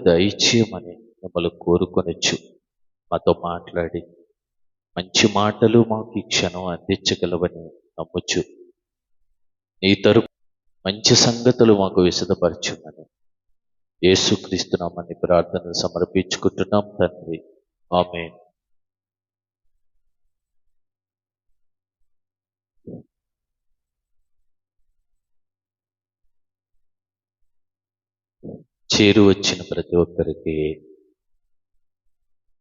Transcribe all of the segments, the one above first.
దయచేయమని మిమ్మల్ని కోరుకొనొచ్చు. మాతో మాట్లాడి మంచి మాటలు మాకు ఈ క్షణం అందించగలవని నమ్ముచు నీ తరపు మంచి సంగతులు మాకు విశదపరచుమని యేసుక్రీస్తు నామమున ప్రార్థన సమర్పించుకుంటున్నాం తండ్రి. ఆమేన్. చేరు వచ్చిన ప్రతి ఒక్కరికి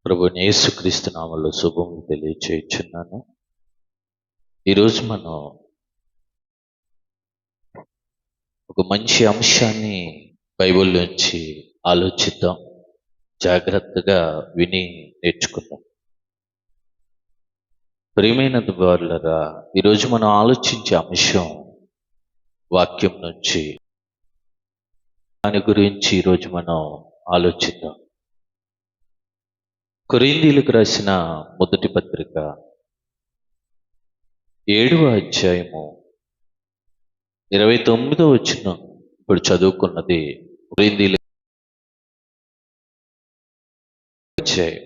ప్రభువైన యేసుక్రీస్తు నామములో శుభములు తెలియచేయుచున్నాను. ఈరోజు మనం ఒక మంచి అంశాన్ని బైబిల్లోంచి ఆలోచిద్దాం. జాగ్రత్తగా విని నేర్చుకుందాం. ప్రియమైన వారులారా, ఈరోజు మనం ఆలోచించే అంశం వాక్యం నుంచి. దాని గురించి ఈరోజు మనం ఆలోచిద్దాం. కొరింథీయులకు రాసిన మొదటి పత్రిక 7వ అధ్యాయము 29వ వచనం ఇప్పుడు చదువుకున్నది. కొరింథీయుల అధ్యాయం.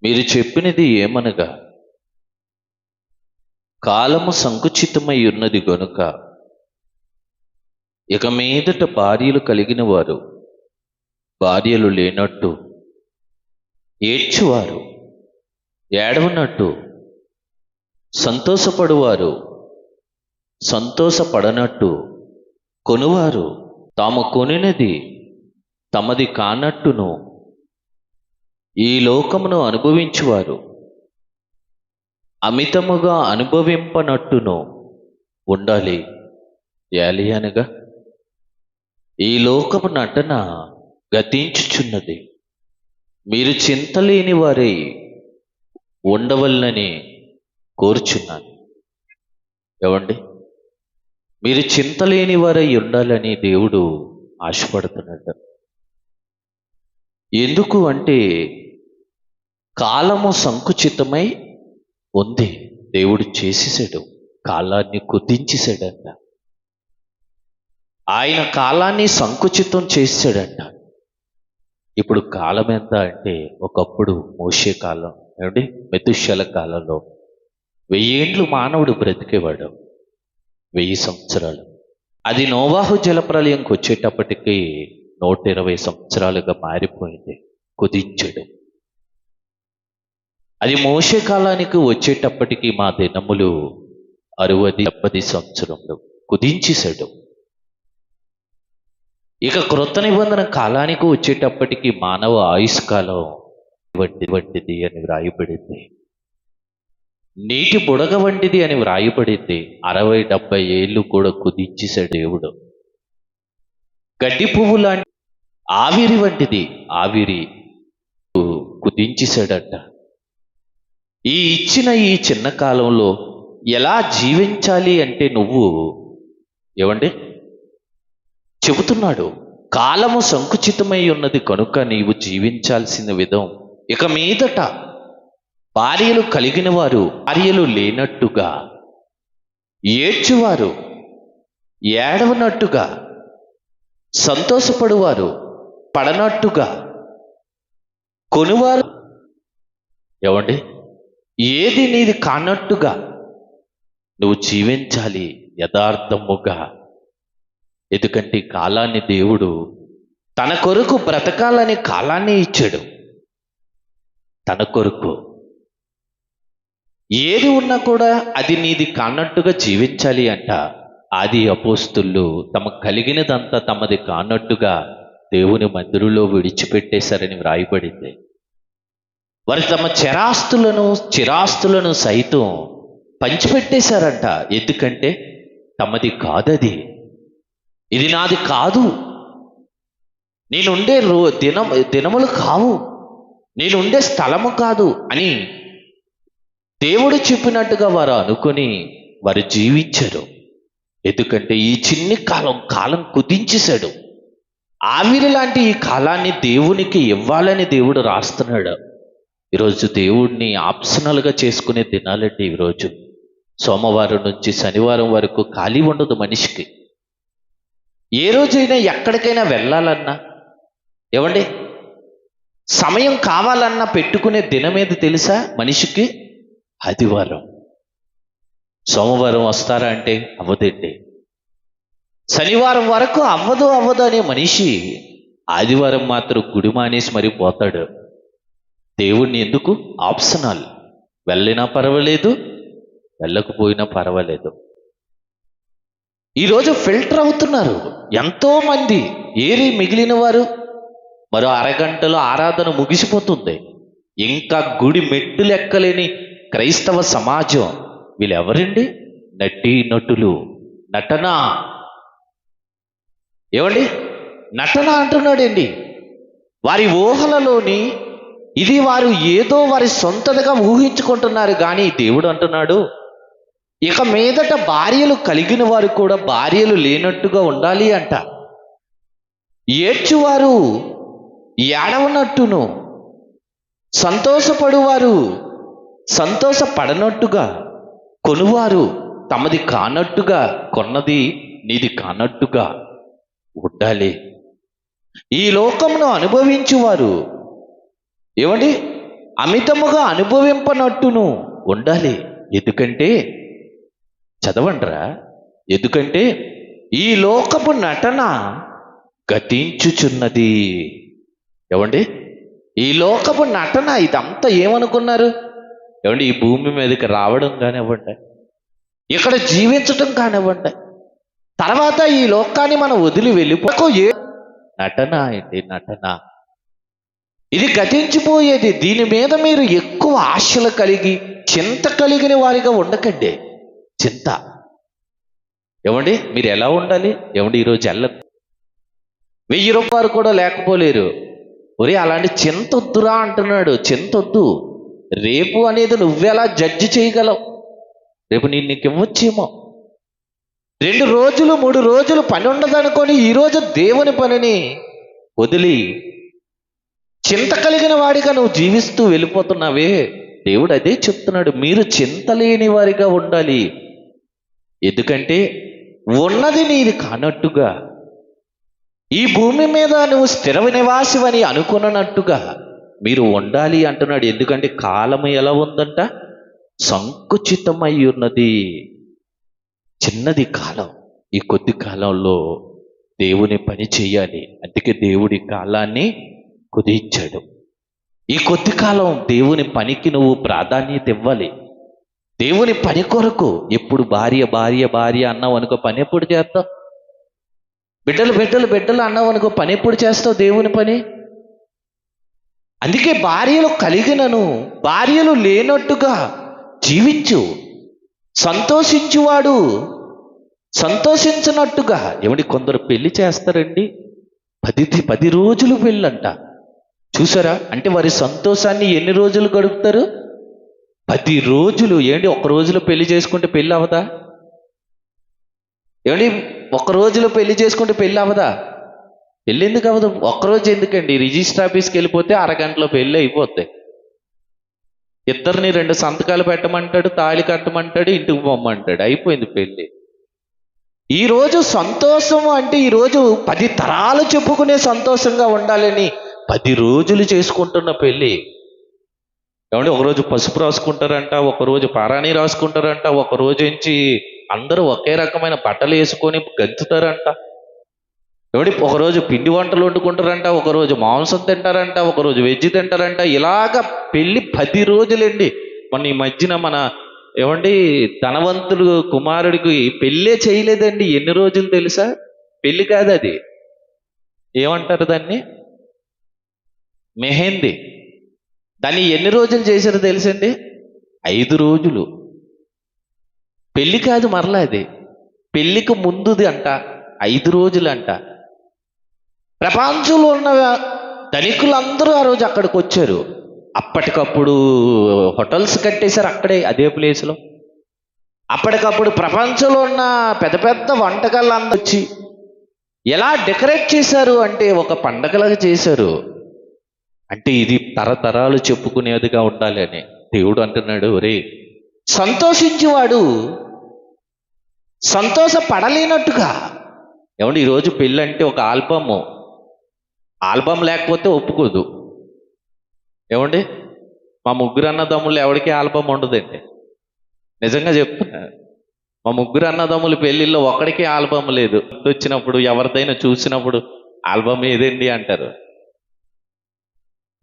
మీరు చెప్పినది ఏమనగా, కాలము సంకుచితమై ఉన్నది గనుక ఇక మీదట భార్యలు కలిగిన వారు భార్యలు లేనట్టు, ఏడ్చువారు ఏడవనట్టు, సంతోషపడువారు సంతోషపడనట్టు, కొనువారు తాము కొనినది తమది కానట్టును, ఈ లోకమును అనుభవించువారు అమితముగా అనుభవింపనట్టును ఉండాలి. ఏలి అనగా, ఈ లోకము నటన గతించుచున్నది, మీరు చింతలేని వారై ఉండవలనని కోరుచున్నాను. ఏమండి, మీరు చింతలేని వారై ఉండాలని దేవుడు ఆశపడుతున్నాడు. ఎందుకు అంటే కాలము సంకుచితమై ఉంది. దేవుడు చేసేసాడు, కాలాన్ని కుదించేశాడంట. ఆయన కాలాన్ని సంకుచితం చేశాడంట. ఇప్పుడు కాలం ఎంత అంటే, ఒకప్పుడు మోషే కాలం, ఏమండి, మెతుషెల కాలంలో 1000 ఏండ్లు మానవుడు బ్రతికేవాడు. 1000 సంవత్సరాలు. అది నోవాహు జలప్రలయంకి వచ్చేటప్పటికి 120 సంవత్సరాలుగా మారిపోయింది, కుదించాడు. అది మోషే కాలానికి వచ్చేటప్పటికి మా దినములు 60-70 సంవత్సరములు కుదించేశాడు. ఇక క్రొత్త నిబంధన కాలానికి వచ్చేటప్పటికి మానవ ఆయుష్కాలం వంటిది అని వ్రాయబడింది. నీటి బుడగ వంటిది అని వ్రాయబడింది. 60-70 ఏళ్ళు కూడా కుదించేశాడు దేవుడు. గడ్డి పువ్వు లాంటి ఆవిరి వంటిది, ఆవిరి కుదించేశాడట. ఈ ఇచ్చిన ఈ చిన్న కాలంలో ఎలా జీవించాలి అంటే నువ్వు, ఏమండి, చెబుతున్నాడు. కాలము సంకుచితమై ఉన్నది కనుక నీవు జీవించాల్సిన విధం, ఇక మీదట భార్యలు కలిగిన వారు భార్యలు లేనట్టుగా, ఏడ్చువారు ఏడవనట్టుగా, సంతోషపడువారు పడనట్టుగా, కొనువారు, ఏమండి, ఏది నీది కానట్టుగా నువ్వు జీవించాలి యథార్థముగా. ఎందుకంటే కాలాన్ని దేవుడు తన కొరకు బ్రతకాలని కాలాన్ని ఇచ్చాడు. తన కొరకు ఏది ఉన్నా కూడా అది నీది కానట్టుగా జీవించాలి అంట. ఆది అపోస్తులు తమకు కలిగినదంతా తమది కానట్టుగా దేవుని మందిరంలో విడిచిపెట్టేశారని వ్రాయబడింది. వారు తమ చిరాస్తులను సైతం పంచిపెట్టేశారంట. ఎందుకంటే తమది కాదది, ఇది నాది కాదు, నేనుండే దినములు కావు, నేనుండే స్థలము కాదు అని దేవుడు చెప్పినట్టుగా వారు అనుకొని వారు జీవించారు. ఎందుకంటే ఈ చిన్ని కాలం కుదించేశాడు. ఆవిరి లాంటి ఈ కాలాన్ని దేవునికి ఇవ్వాలని దేవుడు రాస్తున్నాడు. ఈరోజు దేవుడిని ఆప్షనల్గా చేసుకునే దినాలంటే ఈరోజు సోమవారం నుంచి శనివారం వరకు ఖాళీ ఉండదు మనిషికి. ఏ రోజైనా ఎక్కడికైనా వెళ్ళాలన్నా, ఏమండి, సమయం కావాలన్నా పెట్టుకునే దినం ఏది తెలుసా మనిషికి? ఆదివారం. సోమవారం వస్తారా అంటే అవ్వదండి. శనివారం వరకు అవ్వదు అనే మనిషి ఆదివారం మాత్రం గుడి మానేసి మరి పోతాడు. దేవుణ్ణి ఎందుకు? ఆప్షనల్. వెళ్ళినా పర్వాలేదు, వెళ్ళకపోయినా పర్వాలేదు. ఈరోజు ఫిల్టర్ అవుతున్నారు ఎంతో మంది. ఏరి మిగిలిన వారు? మరో అరగంటలో ఆరాధన ముగిసిపోతుంది. ఇంకా గుడి మెట్టులు ఎక్కలేని క్రైస్తవ సమాజం. వీళ్ళెవరండి? నటీ నటులు. నటన. ఏమండి, నటన అంటున్నాడండి. వారి ఊహలలోని ఇది వారు ఏదో వారి సొంతగా ఊహించుకుంటున్నారు. కానీ దేవుడు అంటున్నాడు, ఇక మీదట భార్యలు కలిగిన వారు కూడా భార్యలు లేనట్టుగా ఉండాలి అంట. ఏడ్చువారు ఏడవనట్టును, సంతోషపడువారు సంతోషపడనట్టుగా, కొనువారు తమది కానట్టుగా, కొన్నది నీది కానట్టుగా ఉండాలి. ఈ లోకమును అనుభవించువారు, ఏమండి, అమితముగా అనుభవింపనట్టును ఉండాలి. ఎందుకంటే, చదవండ్రా, ఎందుకంటే ఈ లోకపు నటన గతించుచున్నది. ఏమండి, ఈ లోకపు నటన ఇదంతా ఏమనుకున్నారు? ఏమండి, ఈ భూమి మీదకి రావడం కానివ్వండి, ఇక్కడ జీవించటం కానివ్వండి, తర్వాత ఈ లోకాన్ని మనం వదిలి వెళ్ళిపోక నటన ఏంటి? నటన. ఇది గతించిపోయేది. దీని మీద మీరు ఎక్కువ ఆశలు కలిగి చింత కలిగిన వారిగా ఉండకండి. చింత. ఏమండి, మీరు ఎలా ఉండాలి? ఏమండి, ఈరోజు 1000 రూపాయలు కూడా లేకపోలేరు. ఒరే, అలాంటి చింత వద్దురా అంటున్నాడు. చింత వద్దు. రేపు అనేది నువ్వెలా జడ్జి చేయగలవు? రేపు నీకు ఇవ్వచ్చేమో. 2 రోజులు 3 రోజులు పని ఉండదనుకొని ఈరోజు దేవుని పనిని వదిలి చింత కలిగిన వాడిగా నువ్వు జీవిస్తూ వెళ్ళిపోతున్నావే. దేవుడు అదే చెప్తున్నాడు, మీరు చింత లేని వారిగా ఉండాలి. ఎందుకంటే ఉన్నది నీది కానట్టుగా, ఈ భూమి మీద నువ్వు స్థిర నివాసివని అనుకున్నట్టుగా మీరు ఉండాలి అంటున్నాడు. ఎందుకంటే కాలము ఎలా ఉందంట? సంకుచితమై ఉన్నది. చిన్నది కాలం. ఈ కొద్ది కాలంలో దేవుని పని చెయ్యాలి. అందుకే దేవుడి కాలాన్ని కుదించాడు. ఈ కొద్ది కాలం దేవుని పనికి నువ్వు ప్రాధాన్యత ఇవ్వాలి. దేవుని పని కొరకు. ఎప్పుడు భార్య భార్య భార్య అన్నావు అనుకో, పని ఎప్పుడు చేస్తావు? బిడ్డలు బిడ్డలు బిడ్డలు అన్నావు అనుకో, పని ఎప్పుడు చేస్తావు దేవుని పని? అందుకే భార్యలు కలిగినను భార్యలు లేనట్టుగా జీవించు. సంతోషించువాడు సంతోషించినట్టుగా. ఏమండి, కొందరు పెళ్లి చేస్తారండి, 10 రోజులు పెళ్ళంట. చూసారా? అంటే వారి సంతోషాన్ని ఎన్ని రోజులు గడుపుతారు? 10 రోజులు. ఏంటి, 1 రోజులో పెళ్లి చేసుకుంటే పెళ్ళి అవదా? ఏమండి, 1 రోజులో పెళ్లి చేసుకుంటే పెళ్ళి అవదా? పెళ్ళి ఎందుకు అవ్వదు? 1 రోజు ఎందుకండి? రిజిస్టర్ ఆఫీస్కి వెళ్ళిపోతే అరగంటలో పెళ్ళి అయిపోతాయి. ఇద్దరిని 2 సంతకాలు పెట్టమంటాడు, తాళి కట్టమంటాడు, ఇంటికి పొమ్మంటాడు, అయిపోయింది పెళ్ళి. ఈరోజు సంతోషం అంటే ఈరోజు 10 తరాలు చెప్పుకునే సంతోషంగా ఉండాలని 10 రోజులు చేసుకుంటున్న పెళ్ళి. ఏమంటే, ఒకరోజు పసుపు రాసుకుంటారంట, ఒకరోజు పారాణి రాసుకుంటారంట, ఒక రోజు నుంచి అందరూ ఒకే రకమైన బట్టలు వేసుకొని గంతుతారంట. ఏమంటే, ఒకరోజు పిండి వంటలు వండుకుంటారంట, ఒకరోజు మాంసం తింటారంట, ఒకరోజు వెజ్ తింటారంట. ఇలాగ పెళ్ళి 10 రోజులండి. ఈ మధ్యన మన ఏమండి ధనవంతుడు కుమారుడికి పెళ్ళే చేయలేదండి. ఎన్ని రోజులు తెలుసా? పెళ్ళి కాదు అది, ఏమంటారు దాన్ని? మెహందీ. దాన్ని ఎన్ని రోజులు చేశారో తెలుసండి? 5 రోజులు. పెళ్ళి కాదు మరలా, అది పెళ్ళికి ముందుది అంట. 5 రోజులు అంట. ప్రపంచంలో ఉన్న ధనికులందరూ ఆ రోజు అక్కడికి వచ్చారు. అప్పటికప్పుడు హోటల్స్ కట్టేశారు అక్కడే, అదే ప్లేస్లో. అప్పటికప్పుడు ప్రపంచంలో ఉన్న పెద్ద పెద్ద వంటకాలందరూ వచ్చి ఎలా డెకరేట్ చేశారు అంటే ఒక పండగలాగా చేశారు. అంటే ఇది తరతరాలు చెప్పుకునేదిగా ఉండాలి అని దేవుడు అంటున్నాడు. రే, సంతోషించేవాడు సంతోషపడలేనట్టుగా ఏమండి ఈరోజు పెళ్ళి అంటే ఒక ఆల్బమ్ లేకపోతే ఒప్పుకోదు. ఏమండి మా ముగ్గురు అన్నదమ్ములు ఎవరికి ఆల్బమ్ ఉండదండి. నిజంగా చెప్తున్నా, మా ముగ్గురు అన్నదమ్ములు పెళ్ళిళ్ళలో ఒకడికి ఆల్బమ్ లేదు. వచ్చినప్పుడు ఎవరిదైనా చూసినప్పుడు ఆల్బమ్ ఏదండి అంటారు.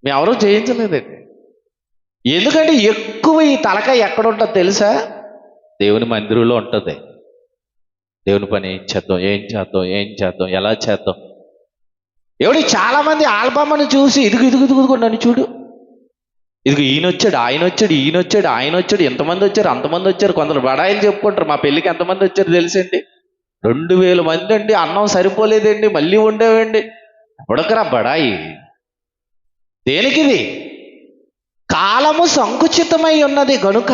మేము ఎవరూ చేయించలేదండి. ఎందుకంటే ఎక్కువ ఈ తలకాయ ఎక్కడ ఉంటుందో తెలుసా? దేవుని మందిరంలో ఉంటుంది. దేవుని పని ఏం చేద్దాం ఎలా చేద్దాం. ఎవడి చాలా మంది ఆల్బమ్ని చూసి ఇదిగు నన్ను చూడు, ఇదిగో ఈయన వచ్చాడు ఎంతమంది వచ్చారు అంతమంది వచ్చారు. కొందరు బడాయిలు చెప్పుకుంటారు. మా పెళ్ళికి ఎంతమంది వచ్చారు తెలుసండి? 2000 మంది అండి. అన్నం సరిపోలేదండి, మళ్ళీ ఉండేవండి. ఉడకరా బడాయి. దేనికిది? కాలము సంకుచితమై ఉన్నది గనుక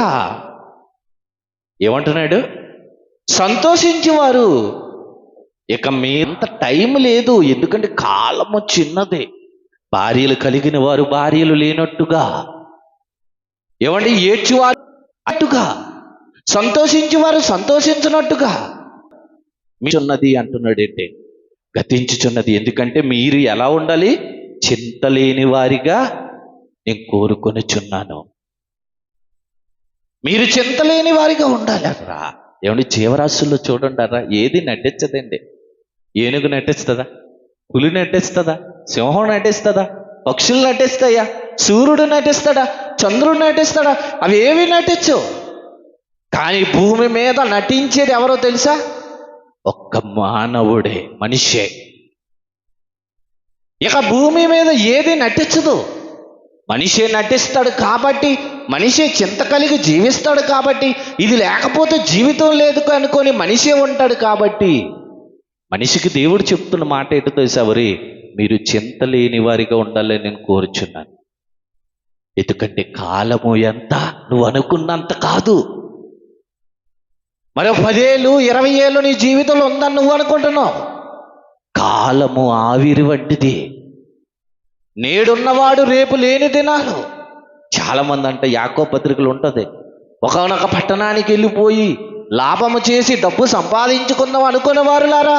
ఏమంటున్నాడు? సంతోషించేవారు ఇక మీరంత టైం లేదు. ఎందుకంటే కాలము చిన్నదే. భార్యలు కలిగిన వారు భార్యలు లేనట్టుగా, ఏమండి ఏడ్చువారు అట్టుగా, సంతోషించేవారు సంతోషించినట్టుగా మీచున్నది అంటున్నాడంటే గతించుచున్నది. ఎందుకంటే మీరు ఎలా ఉండాలి? చింత లేని వారిగా నేను కోరుకొనిచున్నాను. మీరు చింత లేని వారిగా ఉండాలరా. ఏమండి జీవరాశుల్లో చూడండారా, ఏది నటించదండి. ఏనుగు నటిస్తుందా? పులి నటిస్తుందా? సింహం నటిస్తుందా? పక్షులు నటిస్తాయా? సూర్యుడు నటిస్తాడా? చంద్రుడు నటిస్తాడా? అవి ఏవి నటించు. కానీ భూమి మీద నటించేది ఎవరో తెలుసా? ఒక్క మానవుడే, మనిషే. ఇక భూమి మీద ఏది నటించదు. మనిషే నటిస్తాడు కాబట్టి, మనిషే చింత కలిగి జీవిస్తాడు కాబట్టి, ఇది లేకపోతే జీవితం లేదు అనుకొని మనిషే ఉంటాడు కాబట్టి, మనిషికి దేవుడు చెప్తున్న మాట ఏంటో తెలుసా? మీరు చింత లేని వారిగా ఉండాలని నేను కోరుచున్నాను. ఎందుకంటే కాలము ఎంత నువ్వు అనుకున్నంత కాదు. మరో 10 ఏళ్ళు 20 ఏళ్ళు నీ జీవితంలో ఉందని నువ్వు అనుకుంటున్నావు. కాలము ఆవిరి వంటిది. నేడున్నవాడు రేపు లేని దినాలు. చాలామంది అంటే యాకోబు పత్రికలు ఉంటుంది, ఒకనొక పట్టణానికి వెళ్ళిపోయి లాభము చేసి డబ్బు సంపాదించుకుందాం అనుకున్న వారులారా,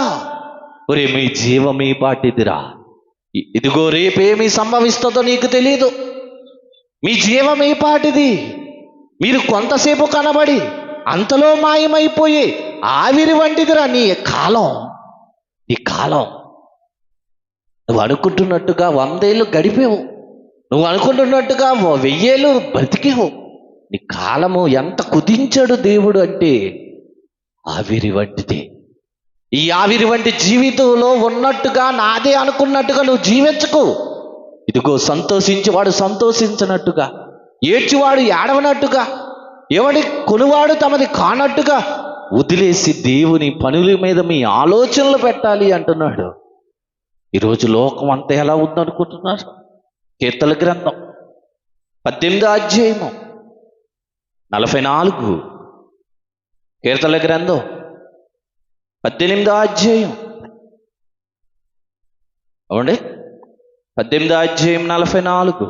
మీ జీవమీ పాటిదిరా. ఇదిగో రేపేమి సంభవిస్తుందో నీకు తెలీదు. మీ జీవమీ పాటిది. మీరు కొంతసేపు కనబడి అంతలో మాయమైపోయి ఆవిరి వంటిదిరా నీ కాలం. నువ్వు అనుకుంటున్నట్టుగా 100 ఏళ్ళు గడిపేవు, నువ్వు అనుకుంటున్నట్టుగా 1000 ఏళ్ళు బ్రతికేవు. నీ కాలము ఎంత కుదించాడు దేవుడు అంటే ఆవిరి వంటిది. ఈ ఆవిరి వంటి జీవితంలో ఉన్నట్టుగా నాదే అనుకున్నట్టుగా నువ్వు జీవించకు. ఇదిగో సంతోషించేవాడు సంతోషించినట్టుగా, ఏడ్చువాడు ఏడవనట్టుగా, ఎవడి కొనువాడు తమది కానట్టుగా వదిలేసి దేవుని పనుల మీద మీ ఆలోచనలు పెట్టాలి అంటున్నాడు. ఈరోజు లోకం అంతా ఎలా ఉందనుకుంటున్నారు? కీర్తనల గ్రంథం 18వ అధ్యాయము 44. కీర్తనల గ్రంథం 18వ అధ్యాయం, అవండి 18వ అధ్యాయం 44.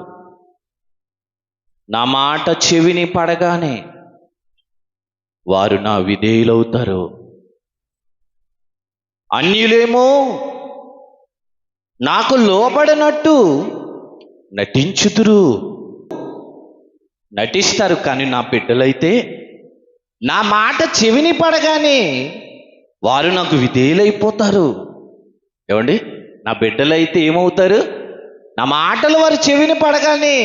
నా మాట చెవిని పడగానే వారు నా విధేయులవుతారు. అన్యులేమో నాకు లోబడినట్టు నటిస్తారు. కానీ నా బిడ్డలైతే నా మాట చెవిని పడగానే వారు నాకు విధేయులైపోతారు. ఏమండి నా బిడ్డలైతే ఏమవుతారు? నా మాటలు వారు చెవిని పడగానే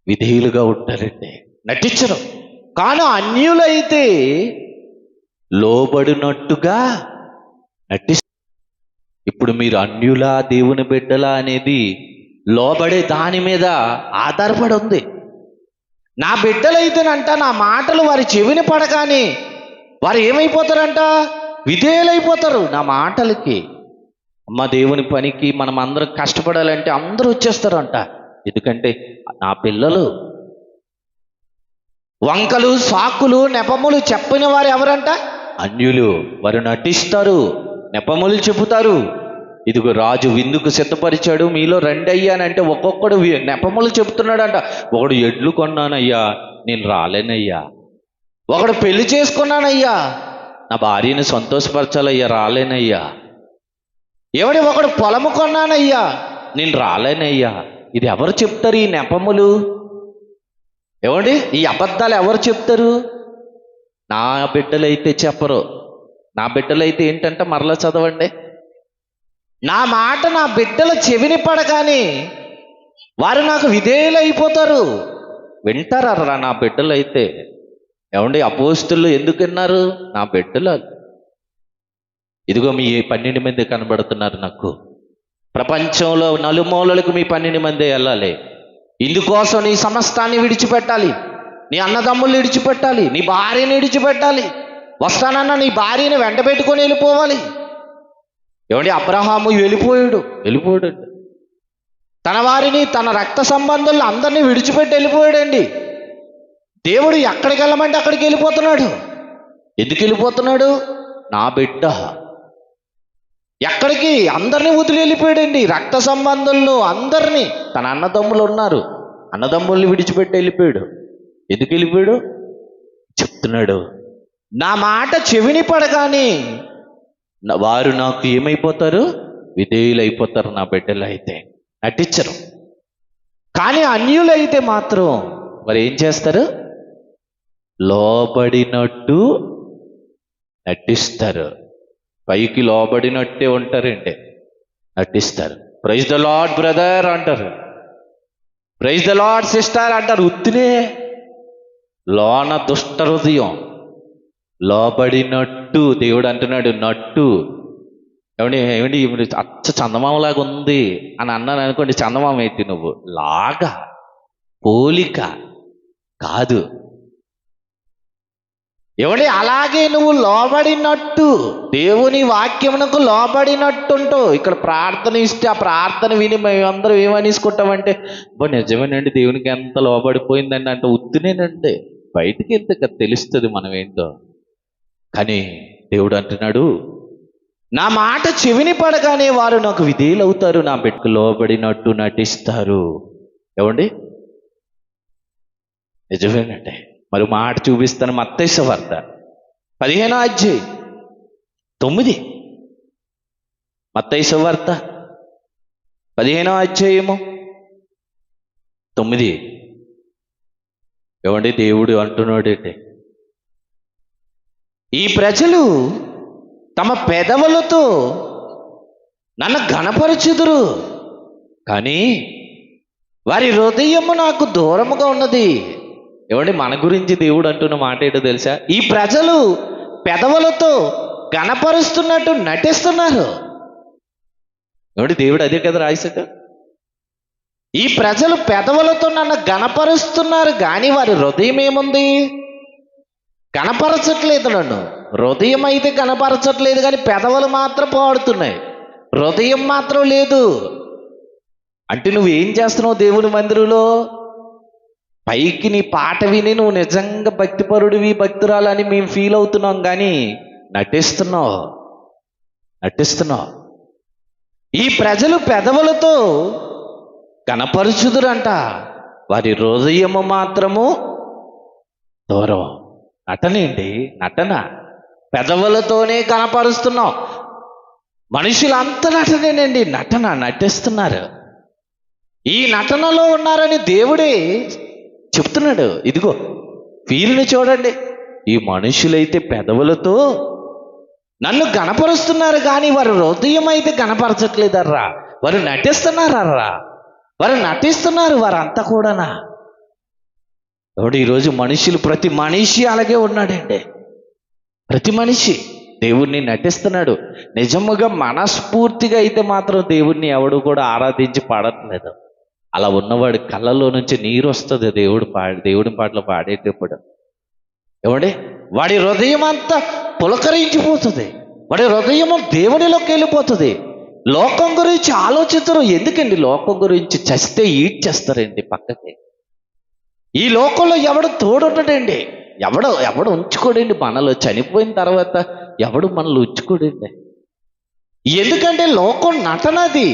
విధేయులుగా ఉంటారండి, నటించరు. కానీ అన్యులైతే లోబడినట్టుగా నటిస్తారు. ఇప్పుడు మీరు అన్యులా దేవుని బిడ్డలా అనేది లోబడే దాని మీద ఆధారపడి ఉంది. నా బిడ్డలైతేనంట నా మాటలు వారి చెవిని పడగానే వారు ఏమైపోతారంట? విధేయులైపోతారు నా మాటలకి. అమ్మ దేవుని పనికి మనం అందరం కష్టపడాలంటే అందరూ వచ్చేస్తారంట. ఎందుకంటే నా పిల్లలు వంకలు సాకులు నెపములు చెప్పిన వారు ఎవరంట? అన్యులు. వారు నటిస్తారు, నెపములు చెబుతారు. ఇదిగో రాజు విందుకు సిద్ధపరిచాడు, మీలో రండి అయ్యా అని అంటే ఒక్కొక్కడు నెపములు చెబుతున్నాడంట. ఒకడు ఎడ్లు కొన్నానయ్యా, నేను రాలేనయ్యా. ఒకడు పెళ్లి చేసుకున్నానయ్యా, నా భార్యను సంతోషపరచాలయ్యా, రాలేనయ్యా. ఎవడి ఒకడు పొలము కొన్నానయ్యా, నేను రాలేనయ్యా. ఇది ఎవరు చెప్తారు ఈ నెపములు? ఏమండి ఈ అబద్ధాలు ఎవరు చెప్తారు? నా బిడ్డలైతే చెప్పరు. నా బిడ్డలైతే ఏంటంటే మరలా చదవండి. నా మాట నా బిడ్డల చెవిని పడగానే వారు నాకు విధేయులు అయిపోతారు. వింటారా నా బిడ్డలైతే? ఏమండి అపోస్తులు ఎందుకు విన్నారు? నా బిడ్డలు. ఇదిగో మీ 12 మంది కనబడుతున్నారు నాకు. ప్రపంచంలో నలుమూలలకు మీ 12 మంది వెళ్ళాలి. ఇందుకోసం నీ సమస్తాన్ని విడిచిపెట్టాలి, నీ అన్నదమ్ముల్ని విడిచిపెట్టాలి, నీ భార్యని విడిచిపెట్టాలి. వస్తానన్న నీ భార్యని వెంట పెట్టుకొని వెళ్ళిపోవాలి. ఏమండి అబ్రహాము వెళ్ళిపోయాడు. తన వారిని, తన రక్త సంబంధులను అందరినీ విడిచిపెట్టి వెళ్ళిపోయాడండి. దేవుడు ఎక్కడికి వెళ్ళమంటే అక్కడికి వెళ్ళిపోతున్నాడు. ఎందుకు వెళ్ళిపోతున్నాడు? నా బిడ్డ. ఎక్కడికి? అందరినీ వదిలి వెళ్ళిపోయాడండి. రక్త సంబంధులను అందరినీ. తన అన్నదమ్ములు ఉన్నారు, అన్నదమ్ముల్ని విడిచిపెట్టి వెళ్ళిపోయాడు. ఎందుకు వెళ్ళిపోయాడు? చెప్తున్నాడు, నా మాట చెవిని పడగానే వారు నాకు ఏమైపోతారు? విధేయులు అయిపోతారు. నా బిడ్డలు అయితే నటించరు. కానీ అన్యులైతే మాత్రం మరి ఏం చేస్తారు? లోబడినట్టు నటిస్తారు. పైకి లోబడినట్టే ఉంటారండి, నటిస్తారు. ప్రైజ్ ద లార్డ్ బ్రదర్ అంటారు, ప్రైజ్ ద లార్డ్ సిస్టర్ అంటారు. ఉత్తినే లోన దుష్ట హృదయం. లోబడినట్టు దేవుడు అంటున్నాడు. నట్టు ఏమండి అచ్చ చందమామలాగా ఉంది అని అన్నాను అనుకోండి, చందమామ అయితే నువ్వు లాగా పోలిక కాదు. ఏమండి అలాగే నువ్వు లోబడినట్టు, దేవుని వాక్యమునకు లోబడినట్టుంటూ. ఇక్కడ ప్రార్థన ఇస్తే ఆ ప్రార్థన విని మేమందరం ఏమనేసుకుంటామంటే, నిజమేనండి దేవునికి ఎంత లోబడిపోయిందండి అంటే ఉత్తినేనండి. బయటికి వెళ్తే తెలుస్తుంది మనం ఏంటో. కానీ దేవుడు అంటున్నాడు, నా మాట చెవిని పడగానే వారు నాకు విధేయులు అవుతారు, నా బిడ్డకు లోబడినట్టు నటిస్తారు. ఏమండి నిజమేనండి. మరి మాట చూపిస్తాను. మత్తయి సువార్త 15వ అధ్యాయం 9. మత్తయి సువార్త 15వ అధ్యాయము 9. ఏమండి దేవుడు అంటున్నాడంటే, ఈ ప్రజలు తమ పెదవులతో నన్ను ఘనపరచుదురు, కానీ వారి హృదయము నాకు దూరముగా ఉన్నది. ఏమండి మన గురించి దేవుడు అంటున్న మాట ఏంటో తెలుసా? ఈ ప్రజలు పెదవులతో ఘనపరుస్తున్నట్టు నటిస్తున్నారు. ఏమండి దేవుడు అదే కదా రాశాడు. ఈ ప్రజలు పెదవులతో నన్ను ఘనపరుస్తున్నారు, కానీ వారి హృదయం ఏముంది? కనపరచట్లేదు నన్ను. హృదయం అయితే కనపరచట్లేదు, కానీ పెదవులు మాత్రం పాడుతున్నాయి, హృదయం మాత్రం లేదు. అంటే నువ్వేం చేస్తున్నావు దేవుని మందిరంలో? పైకి నీ పాట విని నువ్వు నిజంగా భక్తిపరుడివి, భక్తురాలని మేము ఫీల్ అవుతున్నాం, కానీ నటిస్తున్నావు. ఈ ప్రజలు పెదవులతో కనపరుచుదురంట, వారి హృదయము మాత్రము దూరం. నటనేంటి? నటన. పెదవులతోనే కనపరుస్తున్నావు. మనుషులంతా నటనేనండి, నటిస్తున్నారు. ఈ నటనలో ఉన్నారని దేవుడే చెప్తున్నాడు. ఇదిగో వీరిని చూడండి, ఈ మనుషులైతే పెదవులతో నన్ను గణపరుస్తున్నారు, కానీ వారి హృదయం అయితే గణపరచట్లేదర్రా. వారు నటిస్తున్నారర్రా, వారు నటిస్తున్నారు వారంతా కూడానా. ఎవడు ఈరోజు మనుషులు, ప్రతి మనిషి అలాగే ఉన్నాడండి. ప్రతి మనిషి దేవుణ్ణి నటిస్తున్నాడు. నిజముగా మనస్ఫూర్తిగా అయితే మాత్రం దేవుణ్ణి ఎవడు కూడా ఆరాధించి పాడట్లేదు. అలా ఉన్నవాడి కళ్ళలో నుంచి నీరు వస్తుంది దేవుడి పాటలు పాడేటప్పుడు. ఏమండి వాడి హృదయం అంతా పులకరించిపోతుంది, వాడి హృదయం దేవునిలోకి వెళ్ళిపోతుంది. లోకం గురించి ఆలోచించరు. ఎందుకండి? లోకం గురించి చస్తే ఈడ్చేస్తారండి పక్కకి. ఈ లోకంలో ఎవడు తోడుండడండి, ఎవడు ఉంచుకోడండి. మనలో చనిపోయిన తర్వాత ఎవడు మనల్ని ఉంచుకోడండి. ఎందుకంటే లోకం నటనది.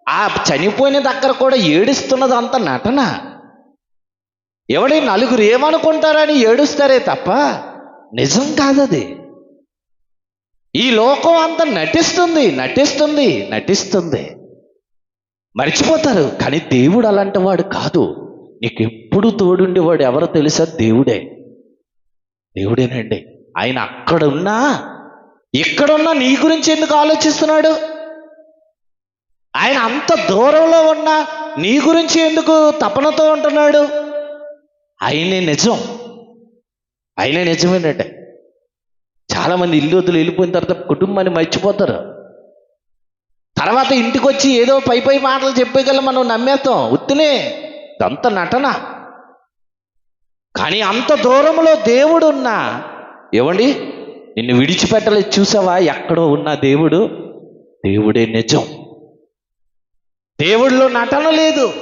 ఆ చనిపోయిన దగ్గర కూడా ఏడుస్తున్నది అంత నటన. ఎవడి నలుగురు ఏమనుకుంటారని ఏడుస్తారే తప్ప నిజం కాదది. ఈ లోకం అంతా నటిస్తుంది. మర్చిపోతారు. కానీ దేవుడు అలాంటి వాడు కాదు. నీకు ఎప్పుడు తోడుండేవాడు ఎవరో తెలుసా? దేవుడేనండి. ఆయన అక్కడున్నా ఇక్కడున్నా నీ గురించి ఎందుకు ఆలోచిస్తున్నాడు? ఆయన అంత దూరంలో ఉన్నా నీ గురించి ఎందుకు తపనతో ఉంటున్నాడు? ఆయనే నిజమేనంటే చాలా మంది ఇల్లు వదిలి వెళ్ళిపోయిన తర్వాత కుటుంబాన్ని మర్చిపోతారు. తర్వాత ఇంటికి వచ్చి ఏదో పై మాటలు చెప్పేగల మనం నమ్మేస్తాం. ఉత్తినే అంత నటన. కానీ అంత దూరంలో దేవుడు ఉన్నా, ఏమండి, నిన్ను విడిచిపెట్టలేదు. చూసావా? ఎక్కడో ఉన్న దేవుడే నిజం. దేవుడిలో నటన లేదు.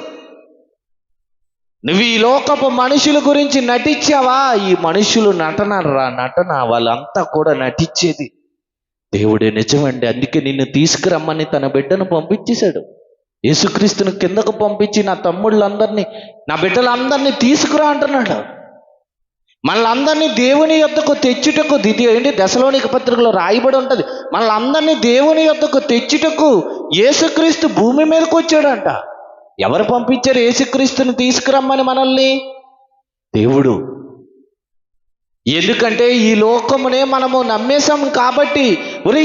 నువ్వు ఈ లోకపు మనుషుల గురించి నటించావా? ఈ మనుషులు నటన వాళ్ళంతా కూడా నటించేది. దేవుడే నిజమండి. అందుకే నిన్ను తీసుకురమ్మని తన బిడ్డను పంపించేశాడు. యేసుక్రీస్తుని కిందకు పంపించి నా తమ్ముళ్ళందరినీ, నా బిడ్డలందరినీ తీసుకురా అంటున్నాడు. మనలందరినీ దేవుని యొద్దకు తెచ్చుటకు, దశలోనిక పత్రికలో రాయబడి ఉంటుంది, మనలందరినీ దేవుని యొద్దకు తెచ్చుటకు యేసుక్రీస్తు భూమి మీదకి వచ్చాడంట. ఎవరు పంపించారు యేసుక్రీస్తుని తీసుకురమ్మని మనల్ని? దేవుడు. ఎందుకంటే ఈ లోకమునే మనము నమ్మేశాం కాబట్టి,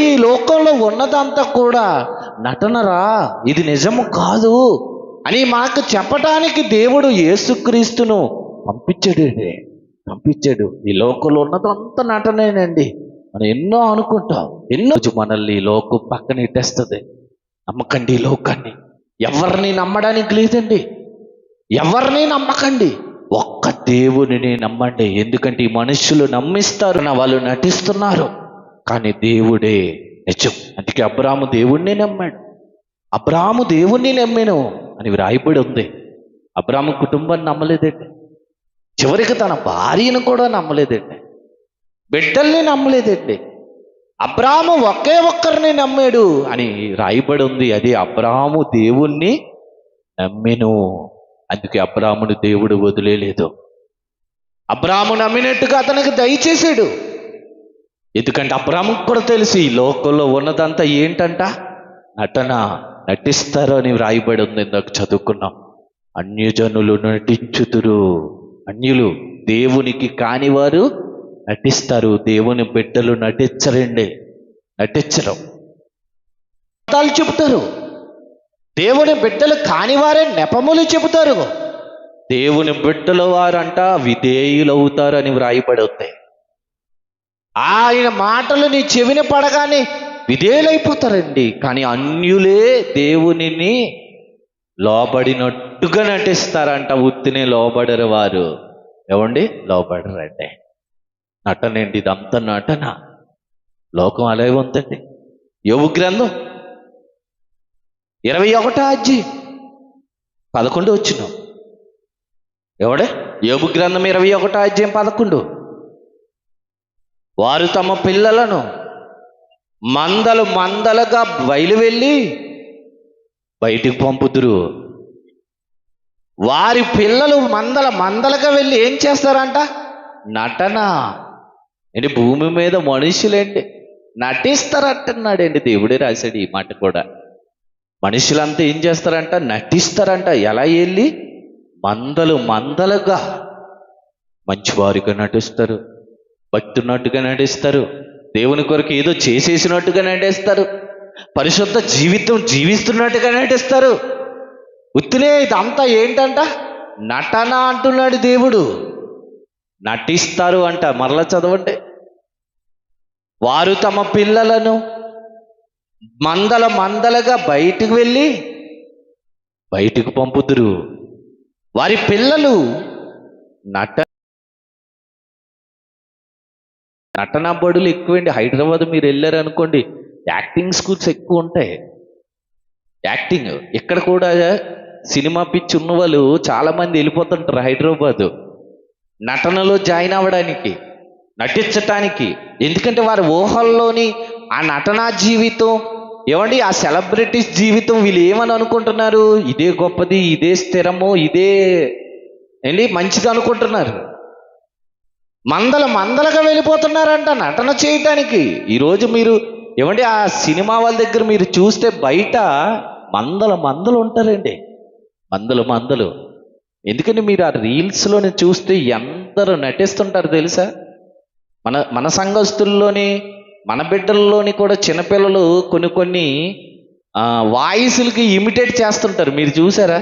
ఈ లోకంలో ఉన్నదంతా కూడా నటనరా, ఇది నిజము కాదు అని మనకు చెప్పటానికి దేవుడు యేసుక్రీస్తును పంపించాడు. ఈ లోకంలో ఉన్నదంతా నటనేనండి. మనం ఎన్నో అనుకుంటాం, మనల్ని ఈ లోకం పక్కన ఇట్టేస్తుంది. నమ్మకండి ఈ లోకాన్ని. ఎవరిని నమ్మడానికి లేదండి. ఎవరిని నమ్మకండి. ఒక్క దేవునిని నమ్మండి. ఎందుకంటే ఈ మనుషులు నమ్మిస్తారు, వాళ్ళు నటిస్తున్నారు. కానీ దేవుడే నిజం. అందుకే అబ్రాహాము దేవుణ్ణి నమ్మాడు. అబ్రాహాము దేవుణ్ణి నమ్మాను అని వ్రాయబడి ఉంది. అబ్రాహాము కుటుంబాన్ని నమ్మలేదండి. చివరికి తన భార్యను కూడా నమ్మలేదండి. బిడ్డల్ని నమ్మలేదండి. అబ్రాహాము ఒకే ఒక్కరిని నమ్మాడు అని రాయబడి ఉంది. అది అబ్రాహాము దేవుణ్ణి నమ్మెను. అందుకే అబ్రాహామును దేవుడు వదిలేలేదు. అబ్రాహాము నమ్మినట్టుగా అతనికి దయచేశాడు. ఎందుకంటే అబ్రాహాముకు కూడా తెలుసు ఈ లోకంలో ఉన్నదంతా ఏంటంట, నటిస్తారు అని వ్రాయబడి ఉంది. ఇందాక చదువుకున్నాం. అన్యజనులు నటించుతురు. అన్యులు, దేవునికి కానివారు నటిస్తారు. దేవుని బిడ్డలు నటించరు. అబద్ధాలు చెబుతారు. దేవుని బిడ్డలు కానివారే నెపములు చెబుతారు. దేవుని బిడ్డల వారంట విధేయులవుతారు అని వ్రాయబడి ఉంది. ఆయన మాటలు నీ చెవిన పడగానే విధేయులైపోతారండి. కానీ అన్యులే దేవునిని లోబడినట్టుగా నటిస్తారంట. ఉత్తినే లోబడరు వారు. ఏమండి? లోబడరండి. నటనండి, ఇదంతా నటన. లోకం అలాగే ఉందండి. యోబు గ్రంథం 21వ అధ్యాయం 11 వచ్చిన. యోబు గ్రంథం 21వ అధ్యాయం 11. వారు తమ పిల్లలను మందలుగా బయలువెళ్ళి బయటికి పంపుదురు. వారి పిల్లలు మందలుగా వెళ్ళి ఏం చేస్తారంట? నటన. ఏంటి? భూమి మీద మనుషులేంటి నటిస్తారంటున్నాడండి. దేవుడే రాశాడు ఈ మాట కూడా. మనుషులంతా ఏం చేస్తారంట? నటిస్తారంట. ఎలా వెళ్ళి? మందలుగా మంచివారిగా నటిస్తారు, భక్తున్నట్టుగా నటిస్తారు, దేవుని కొరకు ఏదో చేసేసినట్టుగా నటిస్తారు, పరిశుద్ధ జీవితం జీవిస్తున్నట్టుగా నటిస్తారు. ఉత్తినే ఇదంతా ఏంటంట? నటన అంటున్నాడు దేవుడు. నటిస్తారు అంట. మరలా చదవండి. వారు తమ పిల్లలను మందలుగా బయటికి వెళ్ళి బయటికి పంపుదురు. వారి పిల్లలు నటనా బడులు ఎక్కువండి. హైదరాబాద్ మీరు వెళ్ళారనుకోండి, యాక్టింగ్ స్కూల్స్ ఎక్కువ ఉంటాయి. యాక్టింగ్ ఇక్కడ కూడా సినిమా పిచ్చి ఉన్న వాళ్ళు చాలా మంది వెళ్ళిపోతుంటారు హైదరాబాద్ నటనలో జాయిన్ అవ్వడానికి, నటించటానికి. ఎందుకంటే వారి ఊహల్లోని ఆ నటనా జీవితం, ఏమండి, ఆ సెలబ్రిటీస్ జీవితం వీళ్ళు ఏమని అనుకుంటున్నారు? ఇదే గొప్పది, ఇదే స్థిరము, ఇదే మంచిది అనుకుంటున్నారు. మందలుగా వెళ్ళిపోతున్నారంట నటన చేయటానికి. ఈరోజు మీరు ఏమండి ఆ సినిమా వాళ్ళ దగ్గర మీరు చూస్తే బయట మందల మందలు ఉంటారండి, మందలు మందలు. ఎందుకంటే మీరు ఆ రీల్స్లోని చూస్తే ఎందరో నటిస్తుంటారు తెలుసా. మన మన సంఘస్థుల్లోని మన బిడ్డల్లోని కూడా చిన్నపిల్లలు కొన్ని కొన్ని వాయిస్లకి ఇమిటేట్ చేస్తుంటారు, మీరు చూసారా.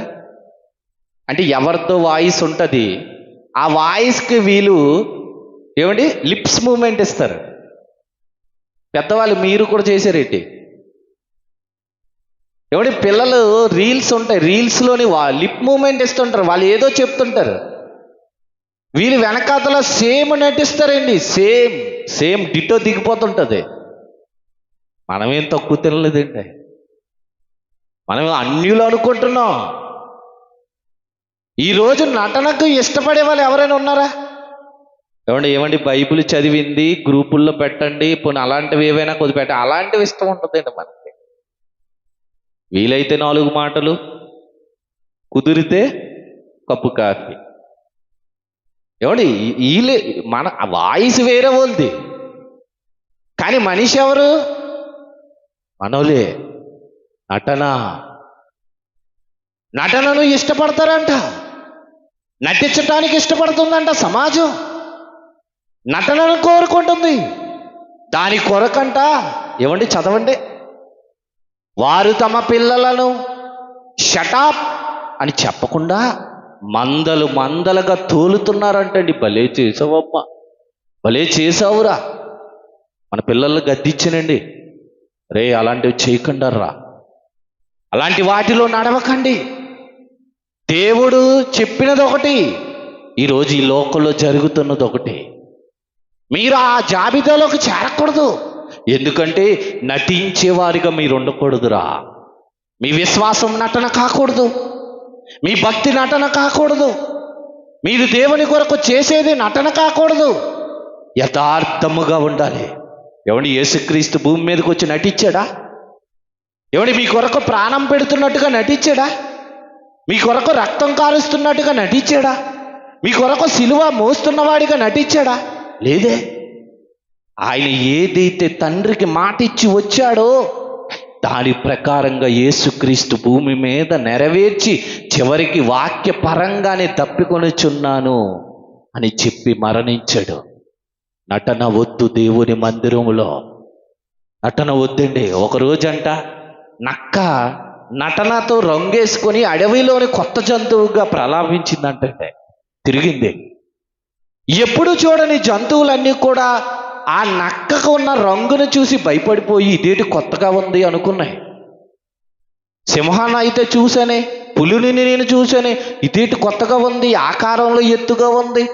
అంటే ఎవరితో వాయిస్ ఉంటుంది ఆ వాయిస్కి వీళ్ళు ఏమండి లిప్స్ మూమెంట్ ఇస్తారు. పెద్దవాళ్ళు మీరు కూడా చేశారేంటి. ఏమండి పిల్లలు రీల్స్ ఉంటాయి, రీల్స్లోని లిప్ మూమెంట్ ఇస్తుంటారు, వాళ్ళు ఏదో చెప్తుంటారు, వీళ్ళు వెనకాతల సేమ్ నటిస్తారండి, సేమ్ సేమ్ డిటో దిగిపోతుంటుంది. మనమేం తక్కువ తినలేదండి, మనం అన్యులు అనుకుంటున్నాం. ఈరోజు నటనకు ఇష్టపడే వాళ్ళు ఎవరైనా ఉన్నారా? ఏమండి బైబిల్ చదివింది గ్రూపుల్లో పెట్టండి, పోనీ అలాంటివి ఏవైనా కొద్ది పెట్టండి, అలాంటివి ఇష్టం ఉంటుందండి మనకి. వీలైతే 4 మాటలు, కుదిరితే కప్పు కాఫీ. ఏమండి వీళ్ళే మన వాయిస్ వేరే వాళ్ళది, కానీ మనిషి ఎవరు? మనోలే. నటనను ఇష్టపడతారంట, నటించటానికి ఇష్టపడుతుందంట సమాజం, నటనను కోరుకుంటుంది. దాని కొరకంట ఏమండి చదవండి, వారు తమ పిల్లలను షటాప్ అని చెప్పకుండా మందలు మందలుగా తోలుతున్నారంటండి. భలే చేసావమ్మా, భలే చేసావురా. మన పిల్లలు గద్దించనండి, రే అలాంటివి చేయకుండా రా, అలాంటి వాటిలో నడవకండి. దేవుడు చెప్పినది ఒకటి, ఈరోజు ఈ లోకంలో జరుగుతున్నది ఒకటి. మీరు ఆ జాబితాలోకి చేరకూడదు, ఎందుకంటే నటించేవారిగా మీరు ఉండకూడదురా. మీ విశ్వాసం నటన కాకూడదు, మీ భక్తి నటన కాకూడదు, మీరు దేవుని కొరకు చేసేది నటన కాకూడదు, యథార్థముగా ఉండాలి. ఏమండి యేసుక్రీస్తు భూమి మీదకి వచ్చి నటించాడా? ఏమండి మీ కొరకు ప్రాణం పెడుతున్నట్టుగా నటించాడా? మీ కొరకు రక్తం కారుస్తున్నట్టుగా నటించాడా? మీ కొరకు సిలువ మోస్తున్నవాడిగా నటించాడా? లేదే. ఆయన ఏదైతే తండ్రికి మాట ఇచ్చి వచ్చాడో దాని ప్రకారంగా యేసుక్రీస్తు భూమి మీద నెరవేర్చి చివరికి వాక్య పరంగానే తప్పికొనిచున్నాను అని చెప్పి మరణించాడు. నటన వద్దు దేవుని మందిరములో, నటన వద్దండి. ఒకరోజంట నక్క నటనతో రంగేసుకొని అడవిలోని కొత్త జంతువుగా ప్రలాపించిందంటే తిరిగింది. ఎప్పుడు చూడని జంతువులన్నీ కూడా ఆ నక్కకు ఉన్న రంగును చూసి భయపడిపోయి ఇదేంటి కొత్తగా ఉంది అనుకున్నాయి. సింహాన్ని అయితే చూసానే, పులిని నేను చూసానే, ఇదేంటి కొత్తగా ఉంది, ఆకారంలో ఎత్తుగా ఉంది,